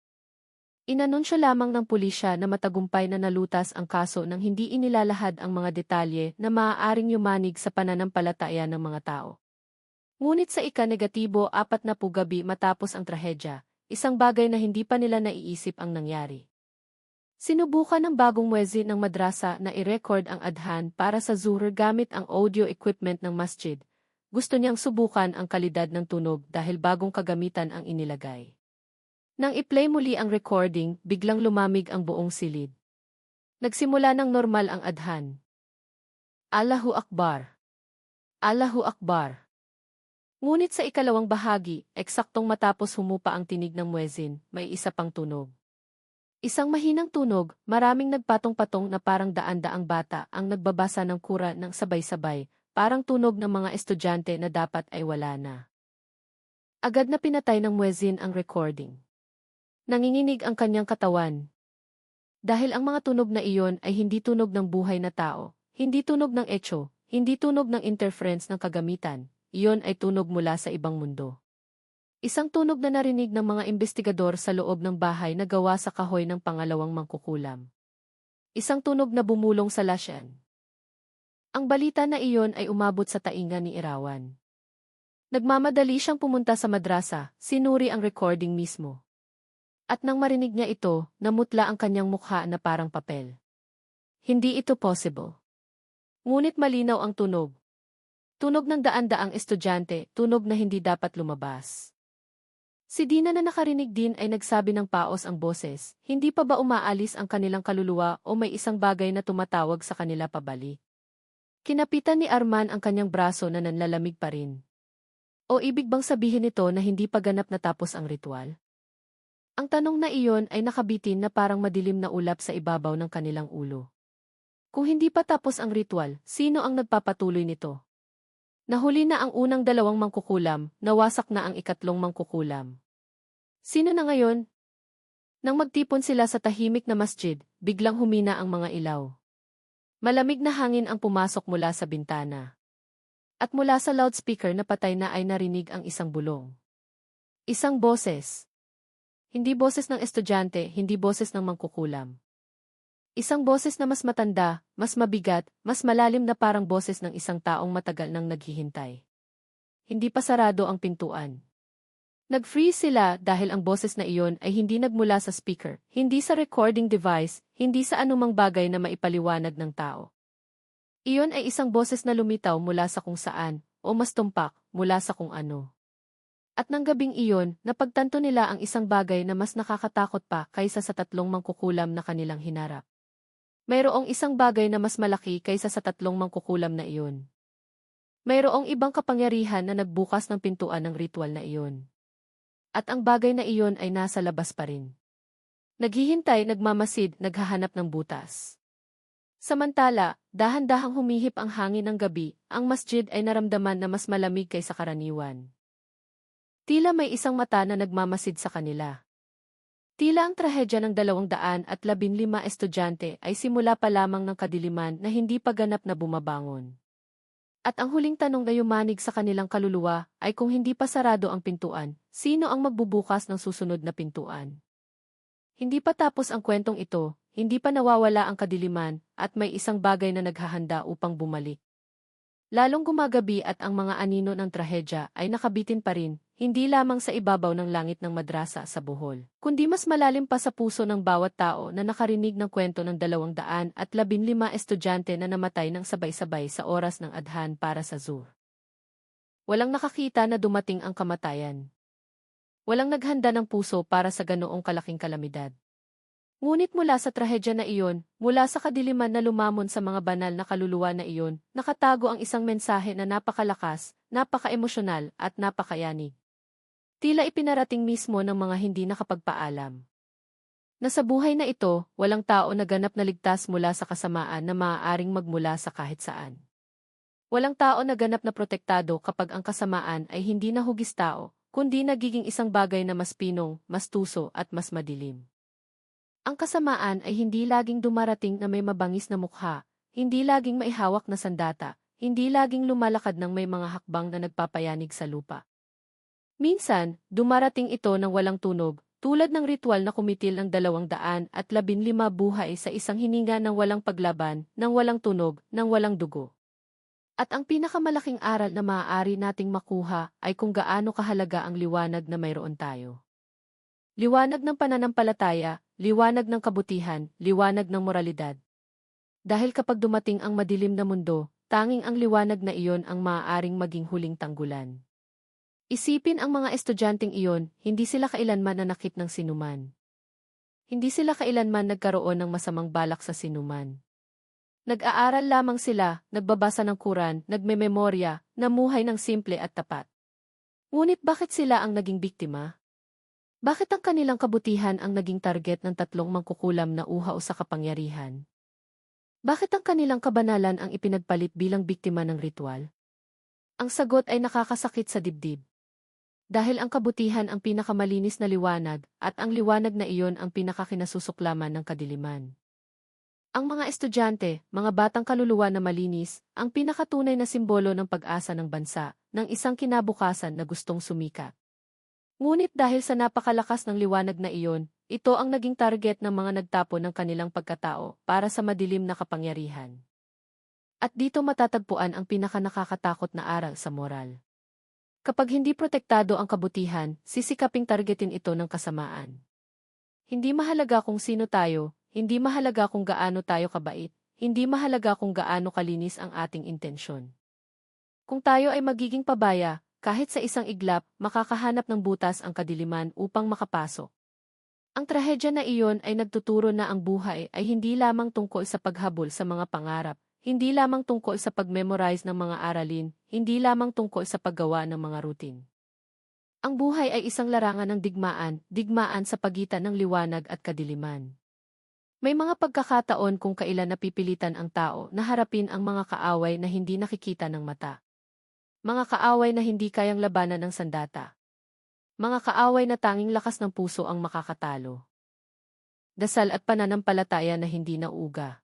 Inanunsyo lamang ng pulisya na matagumpay na nalutas ang kaso nang hindi inilalahad ang mga detalye na maaaring yumanig sa pananampalataya ng mga tao. Ngunit sa ika-negatibo 40 gabi matapos ang trahedya, isang bagay na hindi pa nila naiisip ang nangyari. Sinubukan ng bagong muezzin ng madrasa na i-record ang adhan para sa zuhur gamit ang audio equipment ng masjid. Gusto niyang subukan ang kalidad ng tunog dahil bagong kagamitan ang inilagay. Nang i-play muli ang recording, biglang lumamig ang buong silid. Nagsimula ng normal ang adhan. Allahu Akbar. Allahu Akbar. Ngunit sa ikalawang bahagi, eksaktong matapos humupa ang tinig ng muezzin, may isa pang tunog. Isang mahinang tunog, maraming nagpatong-patong na parang daan-daang bata ang nagbabasa ng Quran ng sabay-sabay, parang tunog ng mga estudyante na dapat ay wala na. Agad na pinatay ng muezzin ang recording. Nanginginig ang kanyang katawan. Dahil ang mga tunog na iyon ay hindi tunog ng buhay na tao, hindi tunog ng etyo, hindi tunog ng interference ng kagamitan, iyon ay tunog mula sa ibang mundo. Isang tunog na narinig ng mga investigador sa loob ng bahay na gawa sa kahoy ng pangalawang mangkukulam. Isang tunog na bumulong sa lasyan. Ang balita na iyon ay umabot sa tainga ni Irawan. Nagmamadali siyang pumunta sa madrasa, sinuri ang recording mismo. At nang marinig niya ito, namutla ang kanyang mukha na parang papel. Hindi ito possible. Ngunit malinaw ang tunog. Tunog ng daan-daang estudyante, tunog na hindi dapat lumabas. Si Dina na nakarinig din ay nagsabi ng paos ang boses, hindi pa ba umaalis ang kanilang kaluluwa o may isang bagay na tumatawag sa kanila pabalik? Kinapitan ni Arman ang kanyang braso na nanlalamig pa rin. O ibig bang sabihin nito na hindi pa ganap natapos ang ritual? Ang tanong na iyon ay nakabitin na parang madilim na ulap sa ibabaw ng kanilang ulo. Kung hindi pa tapos ang ritual, sino ang nagpapatuloy nito? Nahuli na ang unang 2 mangkukulam, nawasak na ang ikatlong mangkukulam. Sino na ngayon? Nang magtipon sila sa tahimik na masjid, biglang humina ang mga ilaw. Malamig na hangin ang pumasok mula sa bintana. At mula sa loudspeaker na patay na ay narinig ang isang bulong. Isang boses. Hindi boses ng estudyante, hindi boses ng mangkukulam. Isang boses na mas matanda, mas mabigat, mas malalim na parang boses ng isang taong matagal nang naghihintay. Hindi pa sarado ang pintuan. Nag-freeze sila dahil ang boses na iyon ay hindi nagmula sa speaker, hindi sa recording device, hindi sa anumang bagay na maipaliwanag ng tao. Iyon ay isang boses na lumitaw mula sa kung saan, o mas tumpak, mula sa kung ano. At nang gabing iyon, napagtanto nila ang isang bagay na mas nakakatakot pa kaysa sa 3 mangkukulam na kanilang hinarap. Mayroong isang bagay na mas malaki kaysa sa 3 mangkukulam na iyon. Mayroong ibang kapangyarihan na nagbukas ng pintuan ng ritual na iyon. At ang bagay na iyon ay nasa labas pa rin. Naghihintay, nagmamasid, naghahanap ng butas. Samantala, dahan-dahang humihip ang hangin ng gabi, ang masjid ay naramdaman na mas malamig kaysa karaniwan. Tila may isang mata na nagmamasid sa kanila. Tila ang trahedya ng 215 estudyante ay simula pa lamang ng kadiliman na hindi pa ganap na bumabangon. At ang huling tanong na yumanig sa kanilang kaluluwa ay kung hindi pa sarado ang pintuan, sino ang magbubukas ng susunod na pintuan? Hindi pa tapos ang kwentong ito, hindi pa nawawala ang kadiliman, at may isang bagay na naghahanda upang bumalik. Lalong gumagabi at ang mga anino ng trahedya ay nakabitin pa rin, hindi lamang sa ibabaw ng langit ng madrasa sa Bohol, kundi mas malalim pa sa puso ng bawat tao na nakarinig ng kwento ng 215 estudyante na namatay ng sabay-sabay sa oras ng adhan para sa zuhr. Walang nakakita na dumating ang kamatayan. Walang naghanda ng puso para sa ganoong kalaking kalamidad. Ngunit mula sa trahedya na iyon, mula sa kadiliman na lumamon sa mga banal na kaluluwa na iyon, nakatago ang isang mensahe na napakalakas, napaka-emosyonal, at napakayanig. Tila ipinarating mismo ng mga hindi nakapagpaalam. Na sa buhay na ito, walang tao na ganap na ligtas mula sa kasamaan na maaaring magmula sa kahit saan. Walang tao na ganap na protektado kapag ang kasamaan ay hindi na hugis tao, kundi nagiging isang bagay na mas pinong, mas tuso at mas madilim. Ang kasamaan ay hindi laging dumarating na may mabangis na mukha, hindi laging maihawak na sandata, hindi laging lumalakad ng may mga hakbang na nagpapayanig sa lupa. Minsan, dumarating ito ng walang tunog, tulad ng ritual na kumitil ng 215 buhay sa isang hininga ng walang paglaban, ng walang tunog, ng walang dugo. At ang pinakamalaking aral na maaari nating makuha ay kung gaano kahalaga ang liwanag na mayroon tayo. Liwanag ng pananampalataya, liwanag ng kabutihan, liwanag ng moralidad. Dahil kapag dumating ang madilim na mundo, tanging ang liwanag na iyon ang maaaring maging huling tanggulan. Isipin ang mga estudyanteng iyon, hindi sila kailanman nanakit ng sinuman. Hindi sila kailanman nagkaroon ng masamang balak sa sinuman. Nag-aaral lamang sila, nagbabasa ng Quran, nagmememorya, namuhay ng simple at tapat. Ngunit bakit sila ang naging biktima? Bakit ang kanilang kabutihan ang naging target ng 3 mangkukulam na uhaw sa kapangyarihan? Bakit ang kanilang kabanalan ang ipinagpalit bilang biktima ng ritual? Ang sagot ay nakakasakit sa dibdib. Dahil ang kabutihan ang pinakamalinis na liwanag, at ang liwanag na iyon ang pinakakinasusuklaman ng kadiliman. Ang mga estudyante, mga batang kaluluwa na malinis, ang pinakatunay na simbolo ng pag-asa ng bansa, ng isang kinabukasan na gustong sumikat. Ngunit dahil sa napakalakas ng liwanag na iyon, ito ang naging target ng mga nagtapon ng kanilang pagkatao para sa madilim na kapangyarihan. At dito matatagpuan ang pinakanakakatakot na aral sa moral. Kapag hindi protektado ang kabutihan, sisikaping targetin ito ng kasamaan. Hindi mahalaga kung sino tayo, hindi mahalaga kung gaano tayo kabait, hindi mahalaga kung gaano kalinis ang ating intensyon. Kung tayo ay magiging pabaya, kahit sa isang iglap, makakahanap ng butas ang kadiliman upang makapasok. Ang trahedya na iyon ay nagtuturo na ang buhay ay hindi lamang tungkol sa paghabol sa mga pangarap, hindi lamang tungkol sa pag-memorize ng mga aralin, hindi lamang tungkol sa paggawa ng mga routine. Ang buhay ay isang larangan ng digmaan sa pagitan ng liwanag at kadiliman. May mga pagkakataon kung kailan napipilitan ang tao na harapin ang mga kaaway na hindi nakikita ng mata. Mga kaaway na hindi kayang labanan ng sandata. Mga kaaway na tanging lakas ng puso ang makakatalo. Dasal at pananampalataya na hindi nauuga.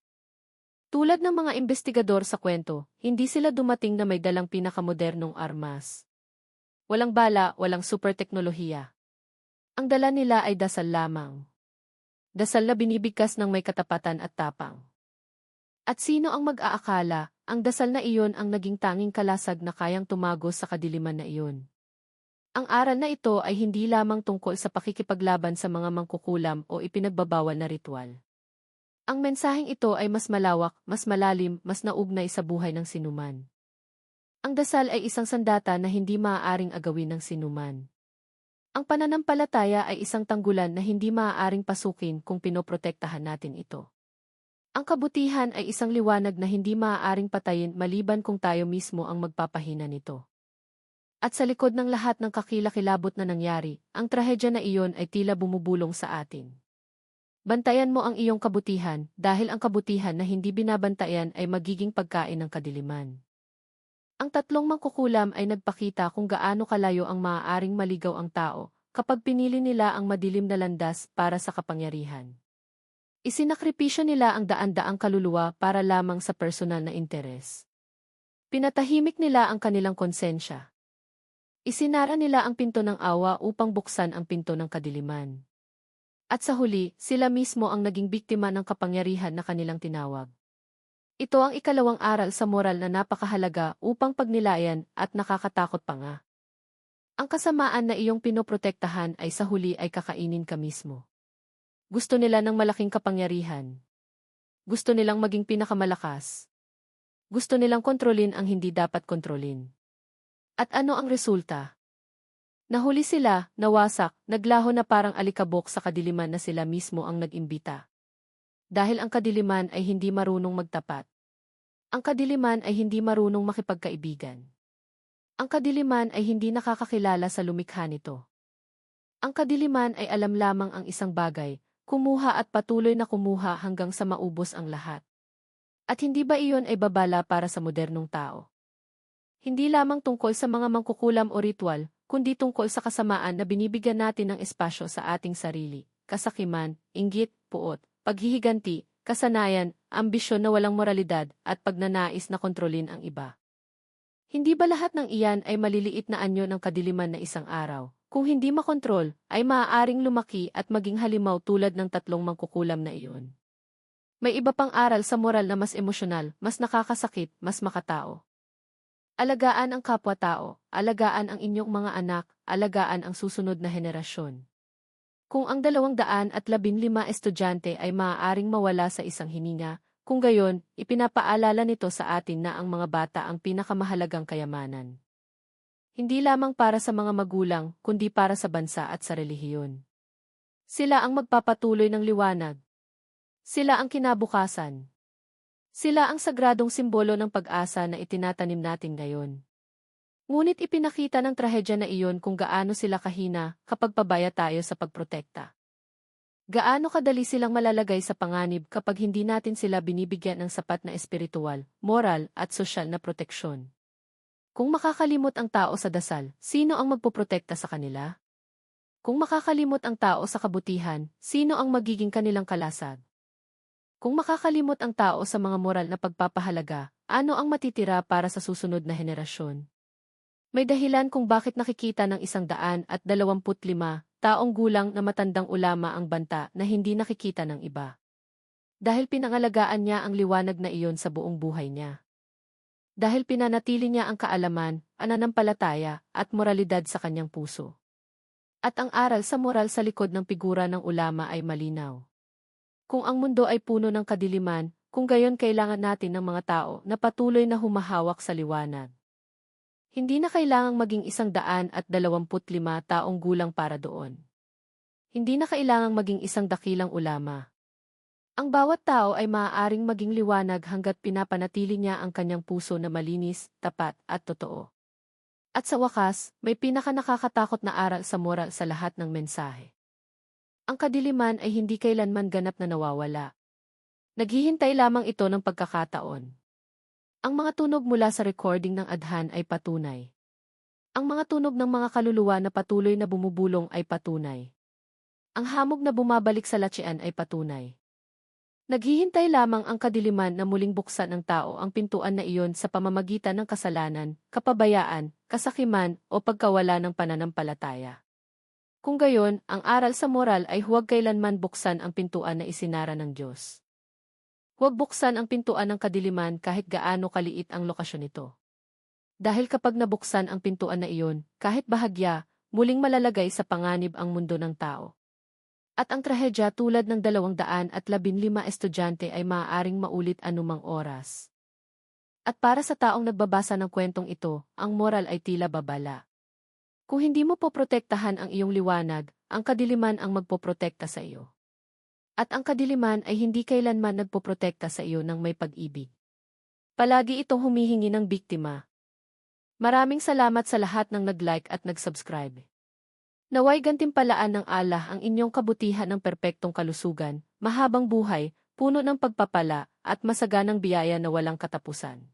Tulad ng mga investigador sa kwento, hindi sila dumating na may dalang pinakamodernong armas. Walang bala, walang super teknolohiya. Ang dala nila ay dasal lamang. Dasal na binibigkas ng may katapatan at tapang. At sino ang mag-aakala, ang dasal na iyon ang naging tanging kalasag na kayang tumagos sa kadiliman na iyon. Ang aral na ito ay hindi lamang tungkol sa pakikipaglaban sa mga mangkukulam o ipinagbabawal na ritual. Ang mensaheng ito ay mas malawak, mas malalim, mas naugnay sa buhay ng sinuman. Ang dasal ay isang sandata na hindi maaaring agawin ng sinuman. Ang pananampalataya ay isang tanggulan na hindi maaaring pasukin kung pinoprotektahan natin ito. Ang kabutihan ay isang liwanag na hindi maaaring patayin maliban kung tayo mismo ang magpapahina nito. At sa likod ng lahat ng kakilakilabot na nangyari, ang trahedya na iyon ay tila bumubulong sa atin. Bantayan mo ang iyong kabutihan, dahil ang kabutihan na hindi binabantayan ay magiging pagkain ng kadiliman. Ang 3 mangkukulam ay nagpakita kung gaano kalayo ang maaaring maligaw ang tao, kapag pinili nila ang madilim na landas para sa kapangyarihan. Isinakripisyo nila ang daan-daang kaluluwa para lamang sa personal na interes. Pinatahimik nila ang kanilang konsensya. Isinara nila ang pinto ng awa upang buksan ang pinto ng kadiliman. At sa huli, sila mismo ang naging biktima ng kapangyarihan na kanilang tinawag. Ito ang ikalawang aral sa moral na napakahalaga upang pagnilayan at nakakatakot pa nga. Ang kasamaan na iyong pinoprotektahan ay sa huli ay kakainin ka mismo. Gusto nila ng malaking kapangyarihan. Gusto nilang maging pinakamalakas. Gusto nilang kontrolin ang hindi dapat kontrolin. At ano ang resulta? Nahuli sila, nawasak, naglaho na parang alikabok sa kadiliman na sila mismo ang nag-imbita. Dahil ang kadiliman ay hindi marunong magtapat. Ang kadiliman ay hindi marunong makipagkaibigan. Ang kadiliman ay hindi nakakakilala sa lumikha nito. Ang kadiliman ay alam lamang ang isang bagay, kumuha at patuloy na kumuha hanggang sa maubos ang lahat. At hindi ba iyon ay babala para sa modernong tao? Hindi lamang tungkol sa mga mangkukulam o ritual, kundi tungkol sa kasamaan na binibigyan natin ng espasyo sa ating sarili, kasakiman, inggit, puot, paghihiganti, kasanayan, ambisyon na walang moralidad, at pagnanais na kontrolin ang iba. Hindi ba lahat ng iyan ay maliliit na anyo ng kadiliman na isang araw? Kung hindi makontrol, ay maaaring lumaki at maging halimaw tulad ng tatlong mangkukulam na iyon. May iba pang aral sa moral na mas emosyonal, mas nakakasakit, mas makatao. Alagaan ang kapwa-tao, alagaan ang inyong mga anak, alagaan ang susunod na henerasyon. Kung ang 215 estudyante ay maaaring mawala sa isang hininga, kung gayon, ipinapaalala nito sa atin na ang mga bata ang pinakamahalagang kayamanan. Hindi lamang para sa mga magulang, kundi para sa bansa at sa relihiyon. Sila ang magpapatuloy ng liwanag. Sila ang kinabukasan. Sila ang sagradong simbolo ng pag-asa na itinatanim natin ngayon. Ngunit ipinakita ng trahedya na iyon kung gaano sila kahina kapag pabaya tayo sa pagprotekta. Gaano kadali silang malalagay sa panganib kapag hindi natin sila binibigyan ng sapat na espiritual, moral at sosyal na proteksyon. Kung makakalimot ang tao sa dasal, sino ang magpoprotekta sa kanila? Kung makakalimot ang tao sa kabutihan, sino ang magiging kanilang kalasag? Kung makakalimot ang tao sa mga moral na pagpapahalaga, ano ang matitira para sa susunod na henerasyon? May dahilan kung bakit nakikita ng 125 taong gulang na matandang ulama ang banta na hindi nakikita ng iba. Dahil pinangalagaan niya ang liwanag na iyon sa buong buhay niya. Dahil pinanatili niya ang kaalaman, pananampalataya, at moralidad sa kanyang puso. At ang aral sa moral sa likod ng figura ng ulama ay malinaw. Kung ang mundo ay puno ng kadiliman, kung gayon kailangan natin ng mga tao na patuloy na humahawak sa liwanag. Hindi na kailangang maging 125 taong gulang para doon. Hindi na kailangang maging isang dakilang ulama. Ang bawat tao ay maaaring maging liwanag hanggat pinapanatili niya ang kanyang puso na malinis, tapat, at totoo. At sa wakas, may pinakanakakatakot na aral sa moral sa lahat ng mensahe. Ang kadiliman ay hindi kailanman ganap na nawawala. Naghihintay lamang ito ng pagkakataon. Ang mga tunog mula sa recording ng Adhan ay patunay. Ang mga tunog ng mga kaluluwa na patuloy na bumubulong ay patunay. Ang hamog na bumabalik sa latsian ay patunay. Naghihintay lamang ang kadiliman na muling buksan ng tao ang pintuan na iyon sa pamamagitan ng kasalanan, kapabayaan, kasakiman o pagkawala ng pananampalataya. Kung gayon, ang aral sa moral ay huwag kailanman buksan ang pintuan na isinara ng Diyos. Huwag buksan ang pintuan ng kadiliman kahit gaano kaliit ang lokasyon nito. Dahil kapag nabuksan ang pintuan na iyon, kahit bahagya, muling malalagay sa panganib ang mundo ng tao. At ang trahedya tulad ng 215 estudyante ay maaaring maulit anumang oras. At para sa taong nagbabasa ng kwentong ito, ang moral ay tila babala. Kung hindi mo poprotektahan ang iyong liwanag, ang kadiliman ang magpoprotekta sa iyo. At ang kadiliman ay hindi kailanman nagpoprotekta sa iyo ng may pag-ibig. Palagi itong humihingi ng biktima. Maraming salamat sa lahat ng nag-like at nag-subscribe. Naway gantimpalaan ng Allah ang inyong kabutihan ng perpektong kalusugan, mahabang buhay, puno ng pagpapala, at masaganang biyaya na walang katapusan.